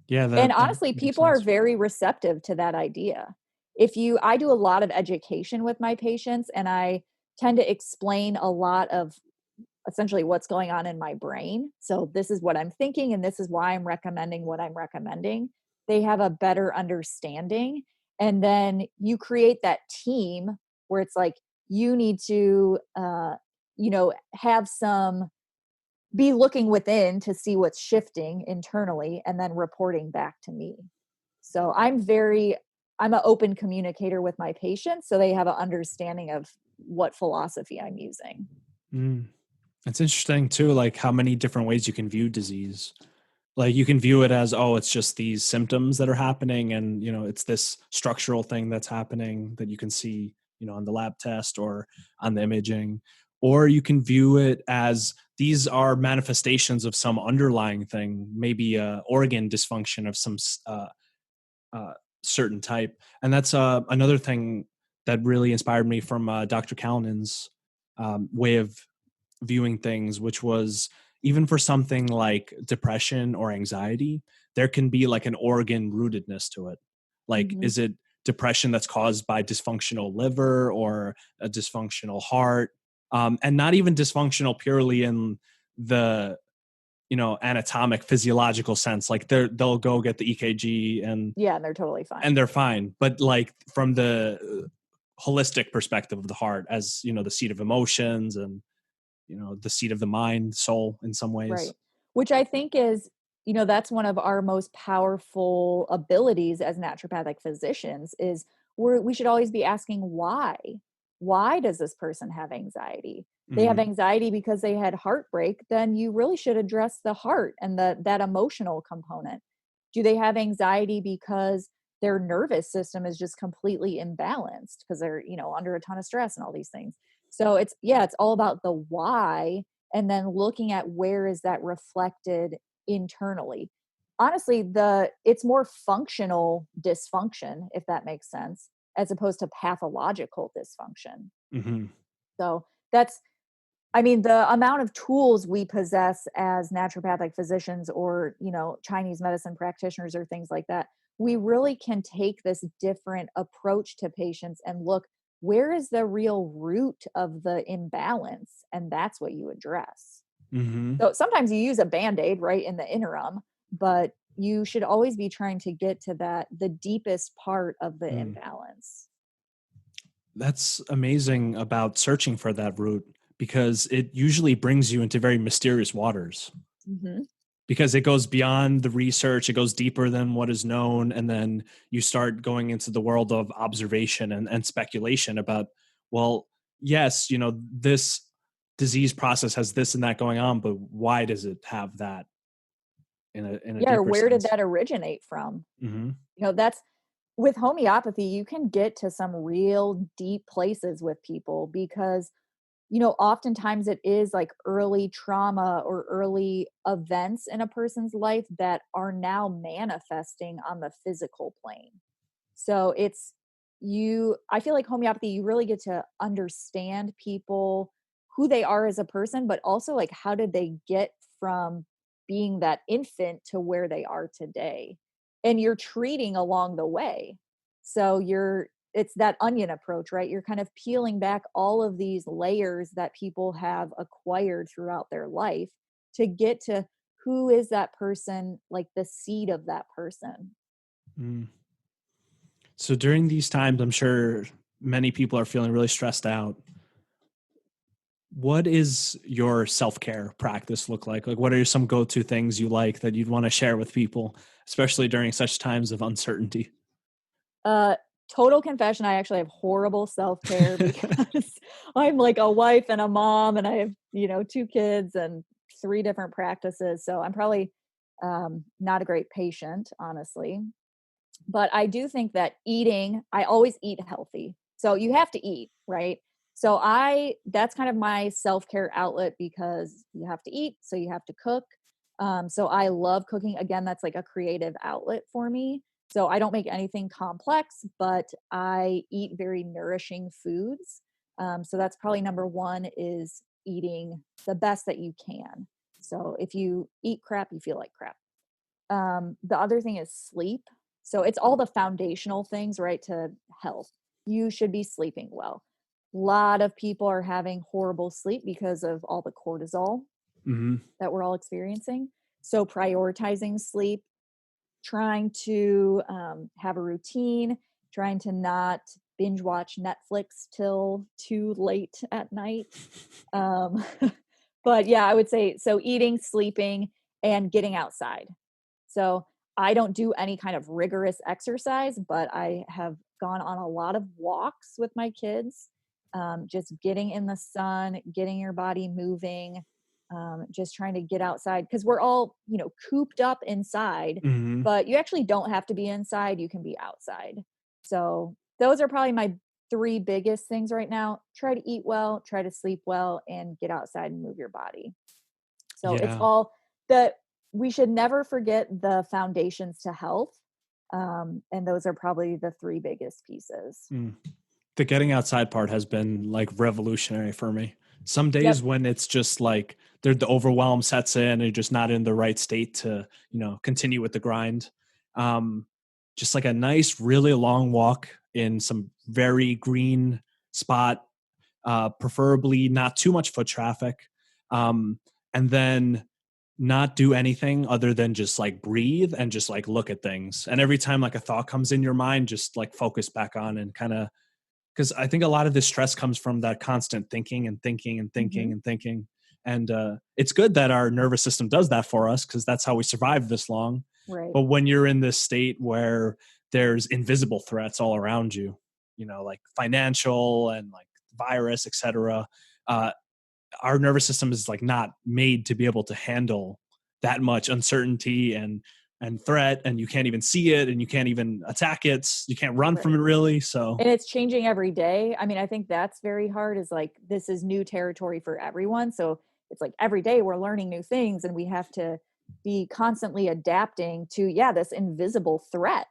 S1: Yeah,
S2: And
S1: that
S2: honestly,
S1: makes
S2: people are
S1: sense.
S2: very receptive to that idea. I do a lot of education with my patients, and I tend to explain a lot of essentially what's going on in my brain. So this is what I'm thinking, and this is why I'm recommending what I'm recommending. They have a better understanding. And then you create that team where it's like, you need to, have some, be looking within to see what's shifting internally and then reporting back to me. So I'm very I'm an open communicator with my patients, so they have an understanding of what philosophy I'm using.
S1: Mm. It's interesting too, like how many different ways you can view disease. Like you can view it as, oh, it's just these symptoms that are happening, and it's this structural thing that's happening that you can see, on the lab test or on the imaging. Or you can view it as these are manifestations of some underlying thing, maybe a organ dysfunction of some uh, certain type. And that's another thing that really inspired me from Dr. Callanan's way of viewing things, which was even for something like depression or anxiety, there can be like an organ rootedness to it. Like,
S2: Mm-hmm.
S1: is it depression that's caused by dysfunctional liver or a dysfunctional heart? And not even dysfunctional purely in the anatomic physiological sense. Like they'll go get the EKG
S2: Yeah, and they're totally fine.
S1: and they're fine. But like from the holistic perspective of the heart, as the seat of emotions and the seat of the mind, soul in some ways.
S2: Right. Which I think is, that's one of our most powerful abilities as naturopathic physicians is we should always be asking why. Why does this person have anxiety? They have
S1: Mm-hmm.
S2: anxiety because they had heartbreak, then you really should address the heart and that emotional component. Do they have anxiety because their nervous system is just completely imbalanced because they're, under a ton of stress and all these things. So it's all about the why and then looking at where is that reflected internally. Honestly, it's more functional dysfunction, if that makes sense, as opposed to pathological dysfunction.
S1: Mm-hmm.
S2: So that's, I mean, the amount of tools we possess as naturopathic physicians or, Chinese medicine practitioners or things like that, we really can take this different approach to patients and look, where is the real root of the imbalance? And that's what you address.
S1: Mm-hmm.
S2: So sometimes you use a band-aid right in the interim, but you should always be trying to get to the deepest part of the
S1: Mm.
S2: imbalance.
S1: That's amazing about searching for that root, because it usually brings you into very mysterious waters,
S2: Hmm.
S1: because it goes beyond the research, it goes deeper than what is known, and then you start going into the world of observation and speculation about, well, yes, this disease process has this and that going on, but why does it have that in a
S2: Yeah, or
S1: deeper
S2: where did
S1: sense?
S2: that originate from?
S1: Mm-hmm.
S2: That's with homeopathy, you can get to some real deep places with people because, oftentimes it is like early trauma or early events in a person's life that are now manifesting on the physical plane. So I feel like homeopathy, you really get to understand people, who they are as a person, but also like how did they get from being that infant to where they are today. And you're treating along the way. So it's that onion approach, right? You're kind of peeling back all of these layers that people have acquired throughout their life to get to who is that person, like the seed of that person.
S1: Mm. So during these times, I'm sure many people are feeling really stressed out. What is your self-care practice look like? Like, what are some go-to things you like that you'd want to share with people, especially during such times of uncertainty?
S2: Uh, Total confession, I actually have horrible self-care because I'm like a wife and a mom and I have, 2 kids and 3 different practices. So I'm probably not a great patient, honestly. But I do think that I always eat healthy. So you have to eat, right? So that's kind of my self-care outlet because you have to eat, so you have to cook. So I love cooking. Again, that's like a creative outlet for me. So I don't make anything complex, but I eat very nourishing foods. So that's probably number one is eating the best that you can. So if you eat crap, you feel like crap. The other thing is sleep. So it's all the foundational things, right, to health. You should be sleeping well. A lot of people are having horrible sleep because of all the cortisol
S1: Mm-hmm.
S2: that we're all experiencing. So prioritizing sleep, trying to have a routine, trying to not binge watch Netflix till too late at night. Um, but yeah, I would say so eating, sleeping, and getting outside. So I don't do any kind of rigorous exercise, but I have gone on a lot of walks with my kids, just getting in the sun, getting your body moving, just trying to get outside because we're all, cooped up inside,
S1: Hmm.
S2: but you actually don't have to be inside. You can be outside. So those are probably my three biggest things right now. Try to eat well, try to sleep well, and get outside and move your body. So it's
S1: Yeah.
S2: all the we should never forget the foundations to health. And those are probably the three biggest pieces.
S1: Mm. The getting outside part has been like revolutionary for me. Some
S2: Yep.
S1: days when it's just like the overwhelm sets in and you're just not in the right state to, continue with the grind. Um, just like a nice, really long walk in some very green spot, preferably not too much foot traffic. Um, and then not do anything other than just like breathe and just like look at things. And every time like a thought comes in your mind, just like focus back on and kind of, because I think a lot of this stress comes from that constant thinking and thinking and
S2: Hmm.
S1: thinking and thinking. And it's good that our nervous system does that for us because that's how we survive this long.
S2: Right.
S1: But when you're in this state where there's invisible threats all around you, like financial and like virus, etc., uh, our nervous system is like not made to be able to handle that much uncertainty and threat, and you can't even see it and you can't even attack it. You can't run from
S2: Right.
S1: it really. So
S2: And it's changing every day. I mean, I think that's very hard is like this is new territory for everyone. So it's like every day we're learning new things and we have to be constantly adapting to, yeah, this invisible threat.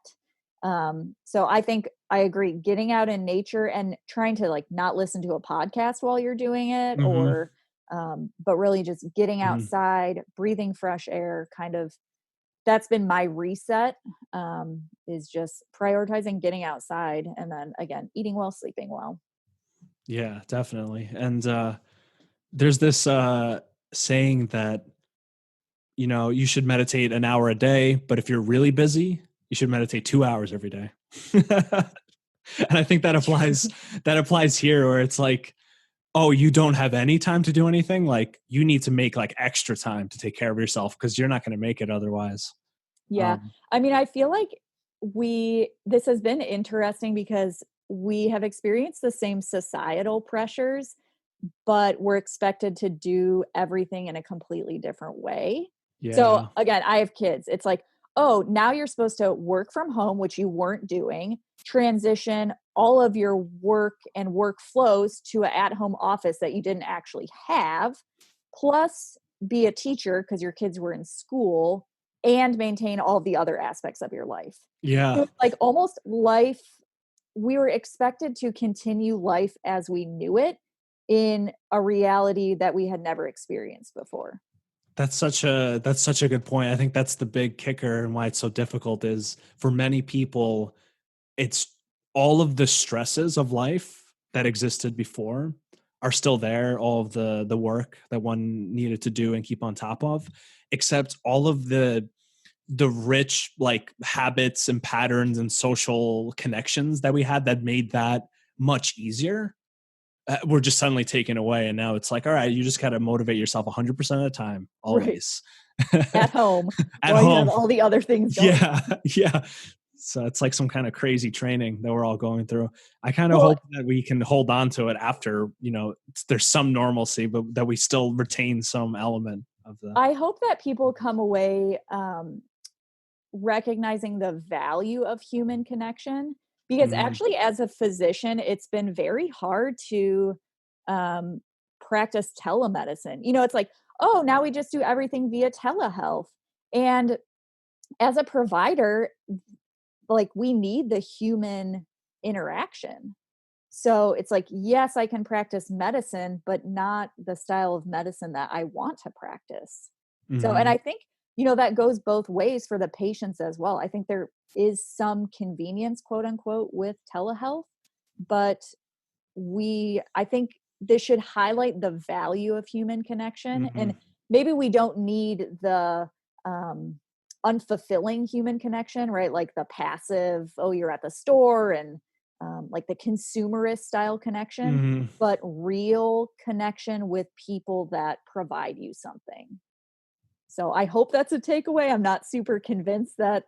S2: So I think I agree. Getting out in nature and trying to like not listen to a podcast while you're doing it
S1: mhm,
S2: or but really just getting
S1: mhm.
S2: outside, breathing fresh air, kind of that's been my reset, is just prioritizing getting outside and then again, eating well, sleeping well.
S1: Yeah, definitely. And there's this saying that you should meditate an hour a day, but if you're really busy, you should meditate 2 hours every day. And I think that applies here, where it's like, oh, you don't have any time to do anything. Like you need to make like extra time to take care of yourself because you're not going to make it otherwise.
S2: Yeah.
S1: Um,
S2: I mean, I feel like this has been interesting because we have experienced the same societal pressures, but we're expected to do everything in a completely different way. So
S1: yeah.
S2: again, I have kids. It's like, oh, now you're supposed to work from home, which you weren't doing, transition all of your work and work flows to an at-home office that you didn't actually have, plus be a teacher because your kids were in school and maintain all the other aspects of your life. So
S1: Yeah.
S2: it's like almost life we were expected to continue life as we knew it in a reality that we had never experienced before.
S1: That's such a good point. I think that's the big kicker and why it's so difficult is for many people it's all of the stresses of life that existed before are still there, all of the work that one needed to do and keep on top of, except all of the rich like habits and patterns and social connections that we had that made that much easier, were just suddenly taken away. And now it's like, all right, you just got to motivate yourself 100% of the time,
S2: Right.
S1: always.
S2: At home
S1: At
S2: while you have
S1: home.
S2: all the other things going
S1: Yeah.
S2: on.
S1: Yeah. So it's like some kind of crazy training that we're all going through. I kind of
S2: Well,
S1: hope that we can hold on to it after, there's some normalcy, but that we still retain some element of the.
S2: I hope that people come away recognizing the value of human connection because
S1: Mhm.
S2: actually as a physician it's been very hard to um, practice telemedicine. It's like, oh, now we just do everything via telehealth. And as a provider, like we need the human interaction. So it's like, yes, I can practice medicine, but not the style of medicine that I want to practice. So, and
S1: Mhm.
S2: I think, that goes both ways for the patients as well. I think there is some convenience, quote unquote, with telehealth, but I think this should highlight the value of human connection. And
S1: Mhm.
S2: maybe we don't need the um, unfulfilling human connection, right? Like the passive, oh, you're at the store and like the consumerist style connection,
S1: Mhm.
S2: but real connection with people that provide you something. So I hope that's a takeaway. I'm not super convinced that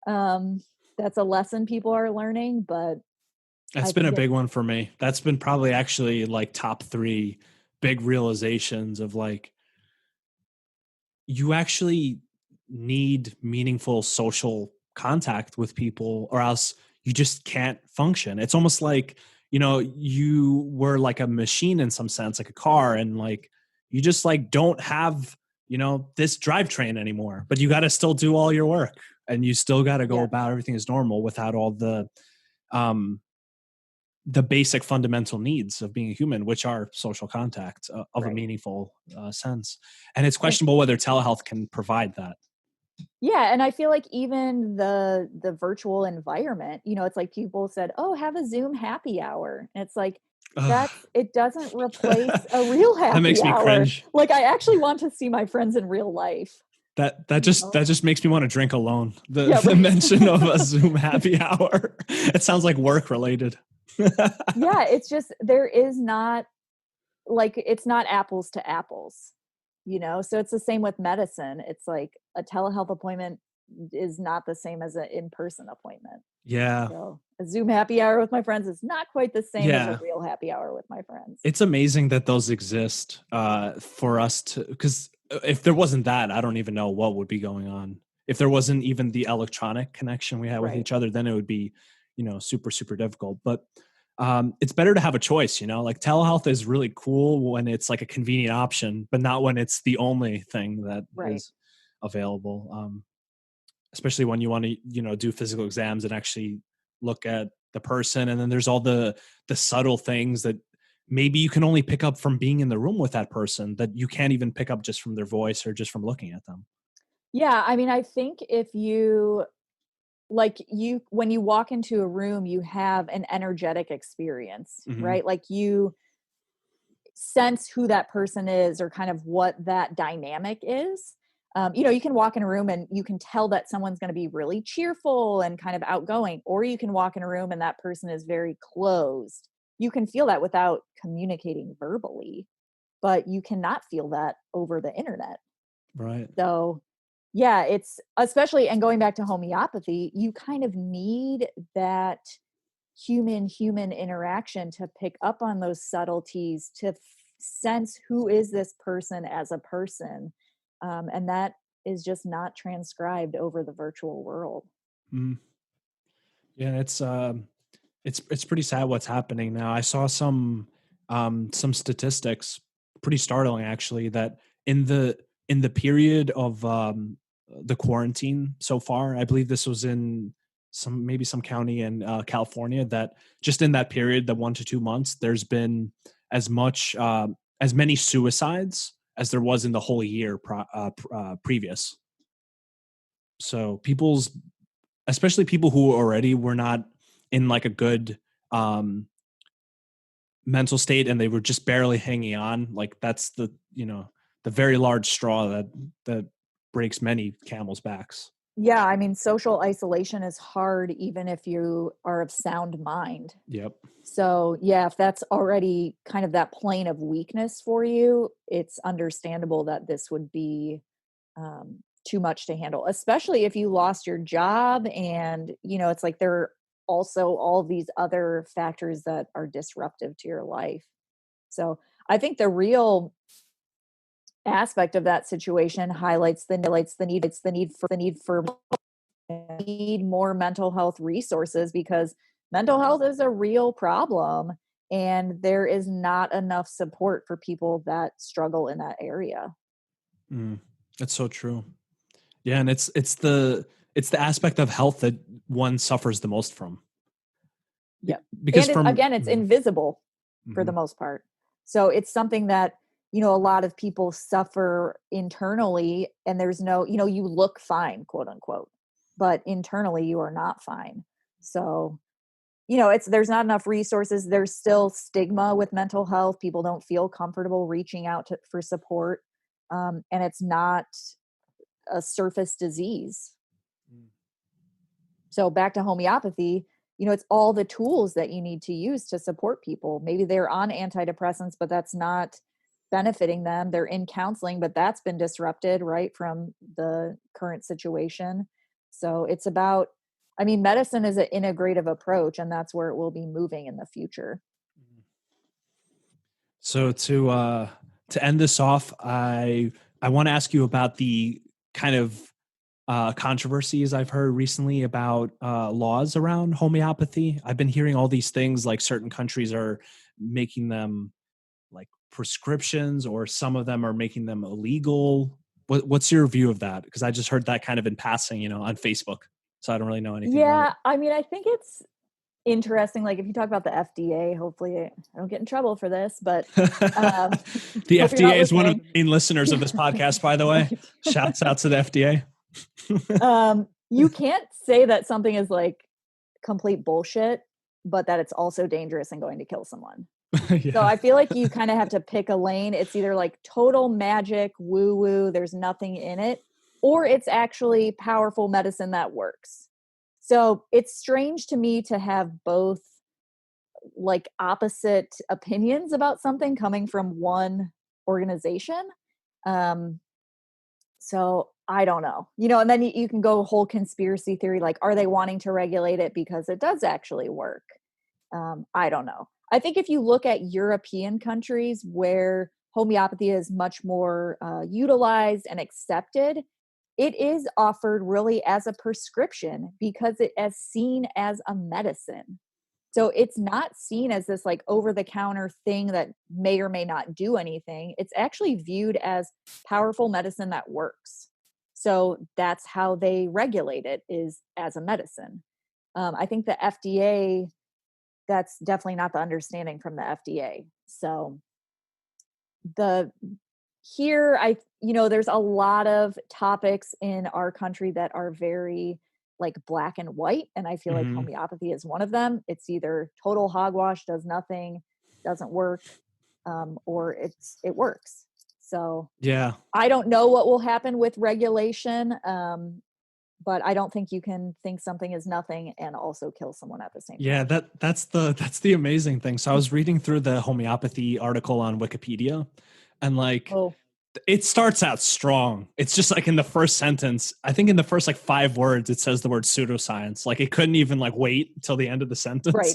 S2: Um, that's a lesson people are learning, but
S1: That's
S2: I
S1: been
S2: think
S1: a
S2: it,
S1: big one for me. That's been probably actually like top 3 big realizations of like, you actually need meaningful social contact with people or else you just can't function. It's almost like, you were like a machine in some sense, like a car, and like you just like don't have, this drivetrain anymore, but you got to still do all your work and you still got to go
S2: yeah,
S1: about everything as normal without all um the basic fundamental needs of being a human, which are social contact of a
S2: right.
S1: meaningful sense. And it's
S2: And
S1: questionable whether telehealth can provide that.
S2: yeah, and I feel like even the virtual environment, it's like people said, "Oh, have a Zoom happy hour." And it's like
S1: Ugh.
S2: it doesn't replace a real
S1: That
S2: happy
S1: makes me
S2: hour.
S1: cringe.
S2: Like I actually want to see my friends in real life,
S1: That
S2: you
S1: just
S2: know?
S1: that just makes me want to drink alone. The
S2: Yeah,
S1: the
S2: right.
S1: mention of a Zoom happy hour. It sounds like work related.
S2: Yeah, it's just there is not like it's not apples to apples, So it's the same with medicine. It's like a telehealth appointment is not the same as an in-person appointment.
S1: Yeah.
S2: So a Zoom happy hour with my friends is not quite the same as a
S1: Yeah.
S2: real happy hour with my friends.
S1: It's amazing that those exist for us to, because if there wasn't that, I don't even know what would be going on. If there wasn't even the electronic connection we had with
S2: Right.
S1: each other, then it would be, super, super difficult. But it's better to have a choice, like telehealth is really cool when it's like a convenient option, but not when it's the only thing that
S2: Right.
S1: is available. Especially when you want to, do physical exams and actually look at the person. And then there's all the subtle things that maybe you can only pick up from being in the room with that person that you can't even pick up just from their voice or just from looking at them.
S2: Yeah, I mean, I think if you like you when you walk into a room, you have an energetic experience,
S1: Hmm.
S2: right? Like you sense who that person is or kind of what that dynamic is. You can walk in a room and you can tell that someone's going to be really cheerful and kind of outgoing, or you can walk in a room and that person is very closed. You can feel that without communicating verbally, but you cannot feel that over the internet.
S1: Right.
S2: So, yeah, it's especially, and going back to homeopathy, you kind of need that human interaction to pick up on those subtleties, to sense who is this person as a person. And that is just not transcribed over the virtual world.
S1: Mm. Yeah. It's pretty sad what's happening now. I saw some statistics, pretty startling actually, that in the period of the quarantine so far, I believe this was in some county in California, that just in that period, the 1 to 2 months, there's been as much as many suicides as there was in the whole year previous. So especially people who already were not in like a good um mental state and they were just barely hanging on, like that's the very large straw that breaks many camels backs.
S2: Yeah, I mean, social isolation is hard even if you are of sound mind.
S1: Yep.
S2: So, yeah, if that's already kind of that plane of weakness for you, it's understandable that this would be too much to handle, especially if you lost your job. And, it's like there are also all these other factors that are disruptive to your life. So, I think the real aspect of that situation highlights the need, it's the need for need more mental health resources, because mental health is a real problem and there is not enough support for people that struggle in that area.
S1: Mm, that's so true. Yeah, and it's the aspect of health that one suffers the most from.
S2: Yep.
S1: Because
S2: And
S1: from
S2: again, it's invisible for the
S1: mhm,
S2: most part. So it's something that, a lot of people suffer internally, and there's no, you look fine, quote unquote, but internally you are not fine. So, it's there's not enough resources. There's still stigma with mental health. People don't feel comfortable reaching out for support. And it's not a surface disease. So back to homeopathy, it's all the tools that you need to use to support people. Maybe they're on antidepressants, but that's not benefiting them. They're in counseling, but that's been disrupted, right, from the current situation. So it's about, I mean, medicine is an integrative approach, and that's where it will be moving in the future.
S1: So to end this off, I want to ask you about the kind of controversies I've heard recently about laws around homeopathy. I've been hearing all these things like certain countries are making them like prescriptions, or some of them are making them illegal. What's your view of that? Because I just heard that kind of in passing, on Facebook. So I don't really know anything about
S2: Yeah, I mean, I think it's interesting. Like if you talk about the FDA, hopefully I don't get in trouble for this, but um,
S1: it. The
S2: hope you're not
S1: FDA is one of
S2: listening.
S1: the main listeners of this podcast, by the way.
S2: Right.
S1: Shouts out to the FDA.
S2: You can't say that something is like complete bullshit, but that it's also dangerous and going to kill someone. So
S1: Yeah.
S2: I feel like you kind of have to pick a lane. It's either like total magic, woo woo, there's nothing in it, or it's actually powerful medicine that works. So it's strange to me to have both like opposite opinions about something coming from one organization. Um, so I don't know, and then you can go whole conspiracy theory, like, are they wanting to regulate it because it does actually work? I don't know. I think if you look at European countries where homeopathy is much more utilized and accepted, it is offered really as a prescription because it is seen as a medicine. So it's not seen as this like over the counter thing that may or may not do anything. It's actually viewed as powerful medicine that works. So that's how they regulate it, is as a medicine. I think the FDA, that's definitely not the understanding from the FDA. So the here there's a lot of topics in our country that are very like black and white, and I feel like
S1: Hmm.
S2: homeopathy is one of them. It's either total hogwash, does nothing, doesn't work, or it works. So
S1: Yeah.
S2: I don't know what will happen with regulation, but I don't think you can think something is nothing and also kill someone at the same
S1: Yeah,
S2: time.
S1: that's the amazing thing. So I was reading through the homeopathy article on Wikipedia, and like
S2: Oh,
S1: it starts out strong. It's just like in the first sentence, I think in the first like 5 words, it says the word pseudoscience. Like it couldn't even like wait till the end of the sentence.
S2: right.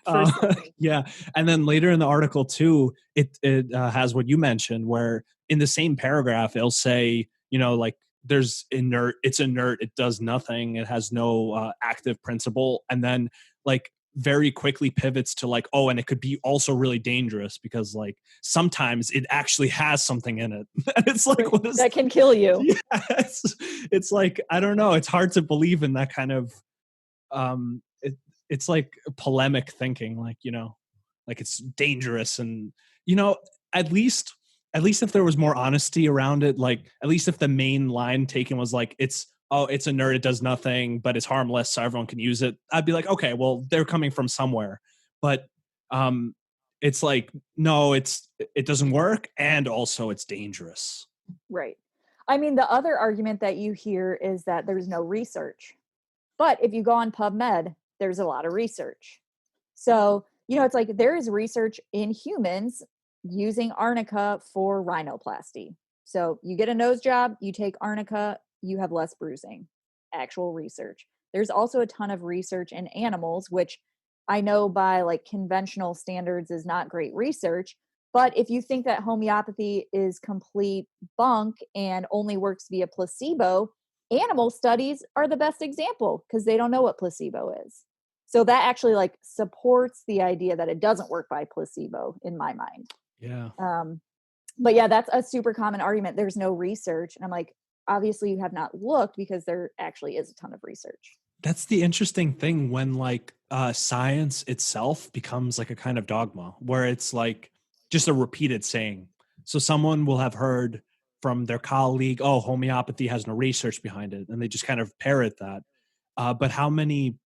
S2: First sentence.
S1: Yeah, and then later in the article too, it has what you mentioned, where in the same paragraph it'll say, like there's inert, it's inert, it does nothing, it has no active principle, and then like very quickly pivots to like, oh, and it could be also really dangerous because like sometimes it actually has something in it. And it's like,
S2: Right.
S1: what is
S2: That can kill you.
S1: yeah, it's like, I don't know, it's hard to believe in that kind of it's like polemic thinking, like, like it's dangerous. And you know at least if there was more honesty around it, like at least if the main line taken was like, it's a nerd, it does nothing, but it's harmless so everyone can use it, I'd be like, okay, well, they're coming from somewhere. But um it's like, no, it doesn't work, and also it's dangerous.
S2: Right. I mean, the other argument that you hear is that there's no research. But if you go on PubMed, there's a lot of research. So, it's like there is research in humans using arnica for rhinoplasty. So, you get a nose job, you take arnica, you have less bruising. Actual research. There's also a ton of research in animals, which I know by like conventional standards is not great research. But if you think that homeopathy is complete bunk and only works via placebo, animal studies are the best example because they don't know what placebo is. So that actually like supports the idea that it doesn't work by placebo in my mind.
S1: Yeah.
S2: Um, but yeah, that's a super common argument. There's no research. And I'm like, obviously you have not looked because there actually is a ton of research.
S1: That's the interesting thing when like science itself becomes like a kind of dogma where it's like just a repeated saying. So someone will have heard from their colleague, oh, homeopathy has no research behind it, and they just kind of parrot that. But how many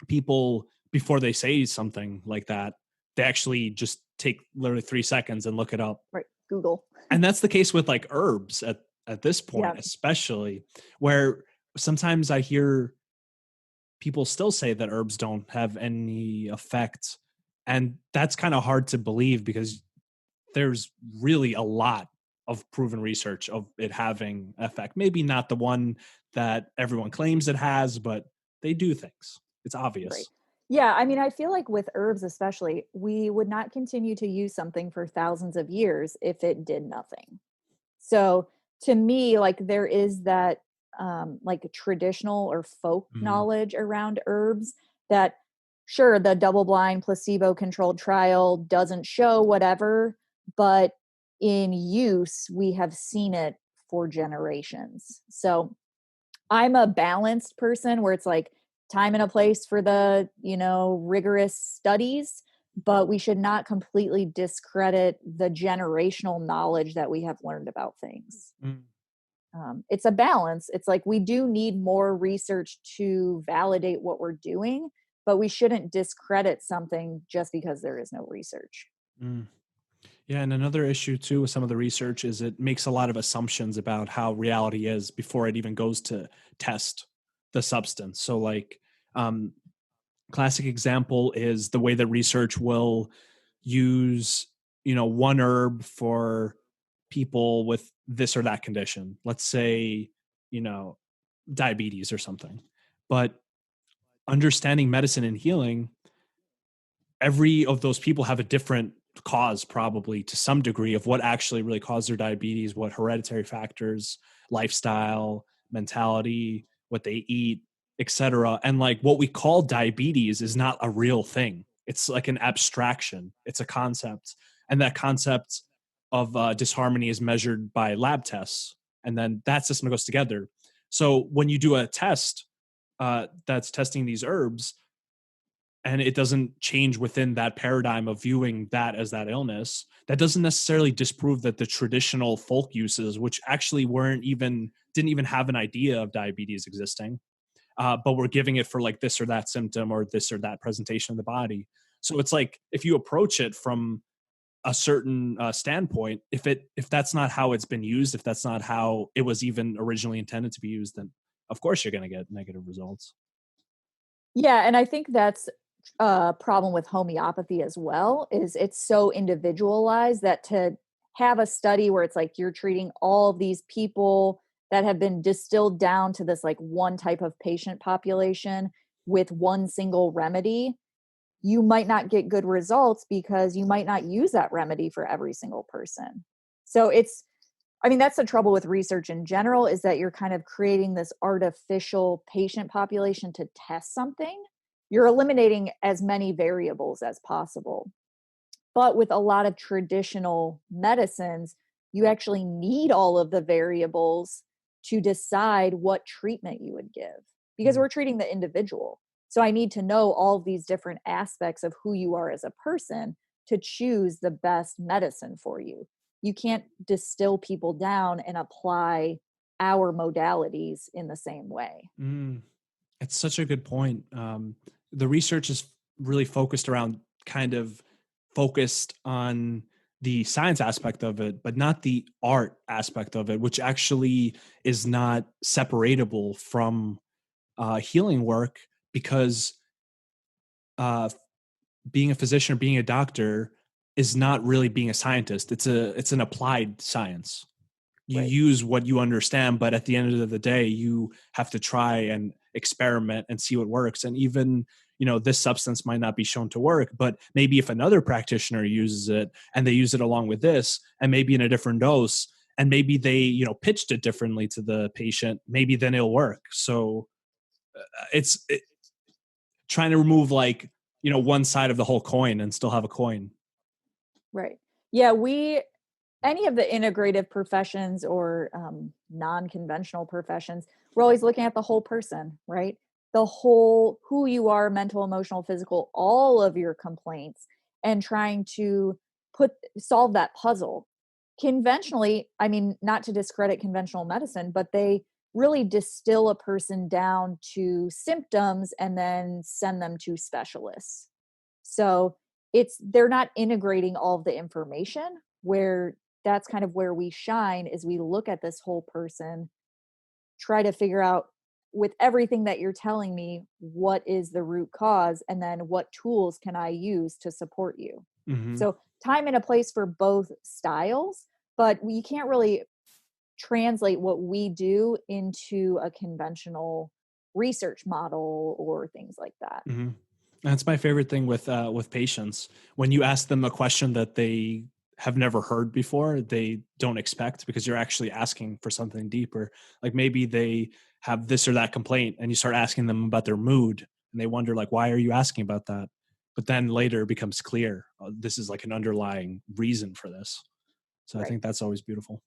S1: people, before they say something like that, they actually just take literally 3 seconds and look it up?
S2: Right. Google.
S1: And that's the case with like herbs at this
S2: Yeah.
S1: point, especially, where sometimes I hear people still say that herbs don't have any effect. And that's kind of hard to believe because there's really a lot of proven research of it having effect. Maybe not the one that everyone claims it has, but they do things. It's
S2: Right.
S1: obvious.
S2: Yeah, I mean, I feel like with herbs especially, we would not continue to use something for thousands of years if it did nothing. So to me, like there is that like traditional or folk
S1: Mhm.
S2: knowledge around herbs that sure the double blind placebo controlled trial doesn't show whatever, but in use we have seen it for generations. So I'm a balanced person where it's like time and a place for the, rigorous studies, but we should not completely discredit the generational knowledge that we have learned about things.
S1: Mm.
S2: It's a balance. It's like we do need more research to validate what we're doing, but we shouldn't discredit something just because there is no research.
S1: Mm. Yeah, and another issue too with some of the research is it makes a lot of assumptions about how reality is before it even goes to test the substance. So, like, um, classic example is the way that research will use, one herb for people with this or that condition. Let's say, you know, diabetes or something. But understanding medicine and healing, every of those people have a different cause probably to some degree of what actually really caused their diabetes, what hereditary factors, lifestyle, mentality, what they eat, etc. And like what we call diabetes is not a real thing. It's like an abstraction. It's a concept, and that concept of disharmony is measured by lab tests, and then that system goes together. So when you do a test that's testing these herbs, and it doesn't change within that paradigm of viewing that as that illness, that doesn't necessarily disprove that the traditional folk uses, which actually didn't even have an idea of diabetes existing, but we're giving it for like this or that symptom or this or that presentation of the body. So it's like if you approach it from a certain standpoint, if that's not how it's been used, if that's not how it was even originally intended to be used, then of course you're going to get negative results.
S2: Yeah, and I think that's a problem with homeopathy as well, is it's so individualized that to have a study where it's like you're treating all of these people that have been distilled down to this like one type of patient population with one single remedy, you might not get good results because you might not use that remedy for every single person. So it's I mean, that's the trouble with research in general is that you're kind of creating this artificial patient population to test something. You're eliminating as many variables as possible. But with a lot of traditional medicines, you actually need all of the variables to decide what treatment you would give because
S1: Mm.
S2: we're treating the individual. So I need to know all of these different aspects of who you are as a person to choose the best medicine for you. You can't distill people down and apply our modalities in the same way.
S1: Mm. It's such a good point. The research is really focused around kind of focused on the science aspect of it, but not the art aspect of it, which actually is not separatable from healing work because uh, being a physician or being a doctor is not really being a scientist. It's an applied science. You
S2: Right.
S1: use what you understand, but at the end of the day you have to try and experiment and see what works. And even, this substance might not be shown to work, but maybe if another practitioner uses it and they use it along with this and maybe in a different dose, and maybe they, pitched it differently to the patient, maybe then it'll work. So it's trying to remove like, one side of the whole coin and still have a coin.
S2: Right. Yeah, we any of the integrative professions or non-conventional professions, we're always looking at the whole person, right? The whole who you are, mental, emotional, physical, all of your complaints, and trying to solve that puzzle. Conventionally, I mean, not to discredit conventional medicine, but they really distill a person down to symptoms and then send them to specialists. So they're not integrating all of the information where that's kind of where we shine is we look at this whole person, try to figure out with everything that you're telling me, what is the root cause? And then what tools can I use to support you?
S1: Hmm.
S2: So time and a place for both styles, but we can't really translate what we do into a conventional research model or things like that.
S1: Mm-hmm. That's my favorite thing with patients. When you ask them a question that they have never heard before, they don't expect, because you're actually asking for something deeper. Like maybe they have this or that complaint, and you start asking them about their mood, and they wonder like, why are you asking about that? But then later it becomes clear, oh, this is like an underlying reason for this. So I
S2: Right.
S1: think that's always beautiful.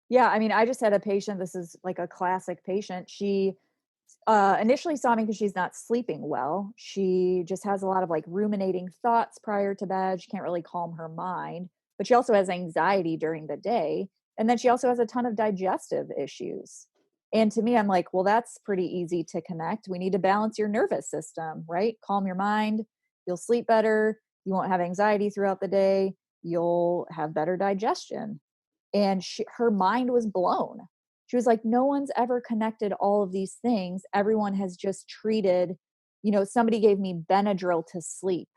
S2: Yeah, I mean, I just had a patient, this is like a classic patient. She initially saw me because she's not sleeping well. She just has a lot of like ruminating thoughts prior to bed. She can't really calm her mind, but she also has anxiety during the day. And then she also has a ton of digestive issues. And to me, I'm like, well, that's pretty easy to connect. We need to balance your nervous system, right? Calm your mind. You'll sleep better. You won't have anxiety throughout the day. You'll have better digestion. And her mind was blown. She was like, no one's ever connected all of these things. Everyone has just treated, somebody gave me Benadryl to sleep.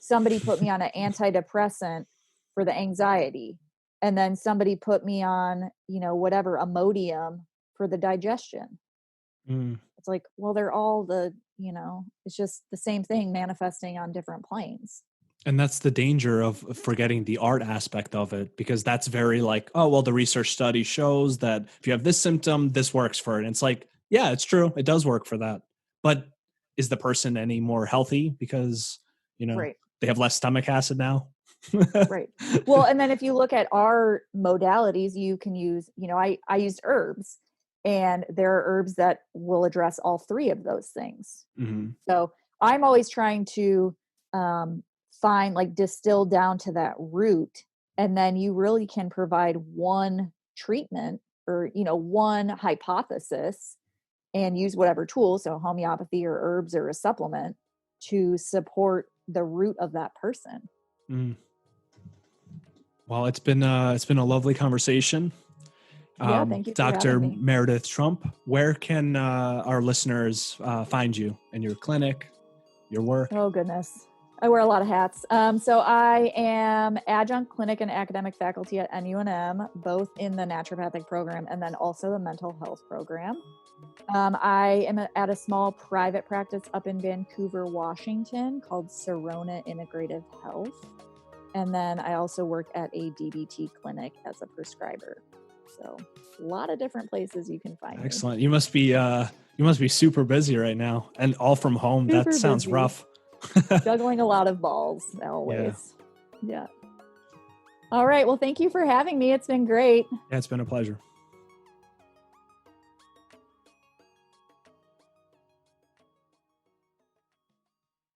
S2: Somebody put me on an antidepressant for the anxiety. And then somebody put me on, whatever, Imodium for the digestion.
S1: Mm.
S2: It's like, well, they're all it's just the same thing manifesting on different planes.
S1: And that's the danger of forgetting the art aspect of it, because that's very like, oh, well, the research study shows that if you have this symptom, this works for it. And it's like, yeah, it's true. It does work for that. But is the person any more healthy because,
S2: Right.
S1: they have less stomach acid now?
S2: Right. Well, and then if you look at our modalities, you can use, I used herbs, and there are herbs that will address all three of those things.
S1: Mm-hmm.
S2: So I'm always trying to um, find, like, distill down to that root, and then you really can provide one treatment or, one hypothesis and use whatever tool, so homeopathy or herbs or a supplement, to support the root of that person.
S1: Mm. Well, it's been a lovely conversation.
S2: Yeah, thank you for
S1: Dr.
S2: having me.
S1: Meredith Trump, where can our listeners find you in your clinic, your work?
S2: Oh, goodness. I wear a lot of hats. So I am adjunct clinic and academic faculty at NUNM, both in the naturopathic program and then also the mental health program. I am at a small private practice up in Vancouver, Washington called Serona Integrative Health. And then I also work at a DBT clinic as a prescriber. So a lot of different places you can find
S1: Excellent. You must be super busy right now, and all from home.
S2: me.
S1: That
S2: Super
S1: sounds
S2: busy.
S1: rough.
S2: Juggling a lot of balls always. Yeah. All right. Well, thank you for having me. It's been great.
S1: Yeah, it's been a pleasure.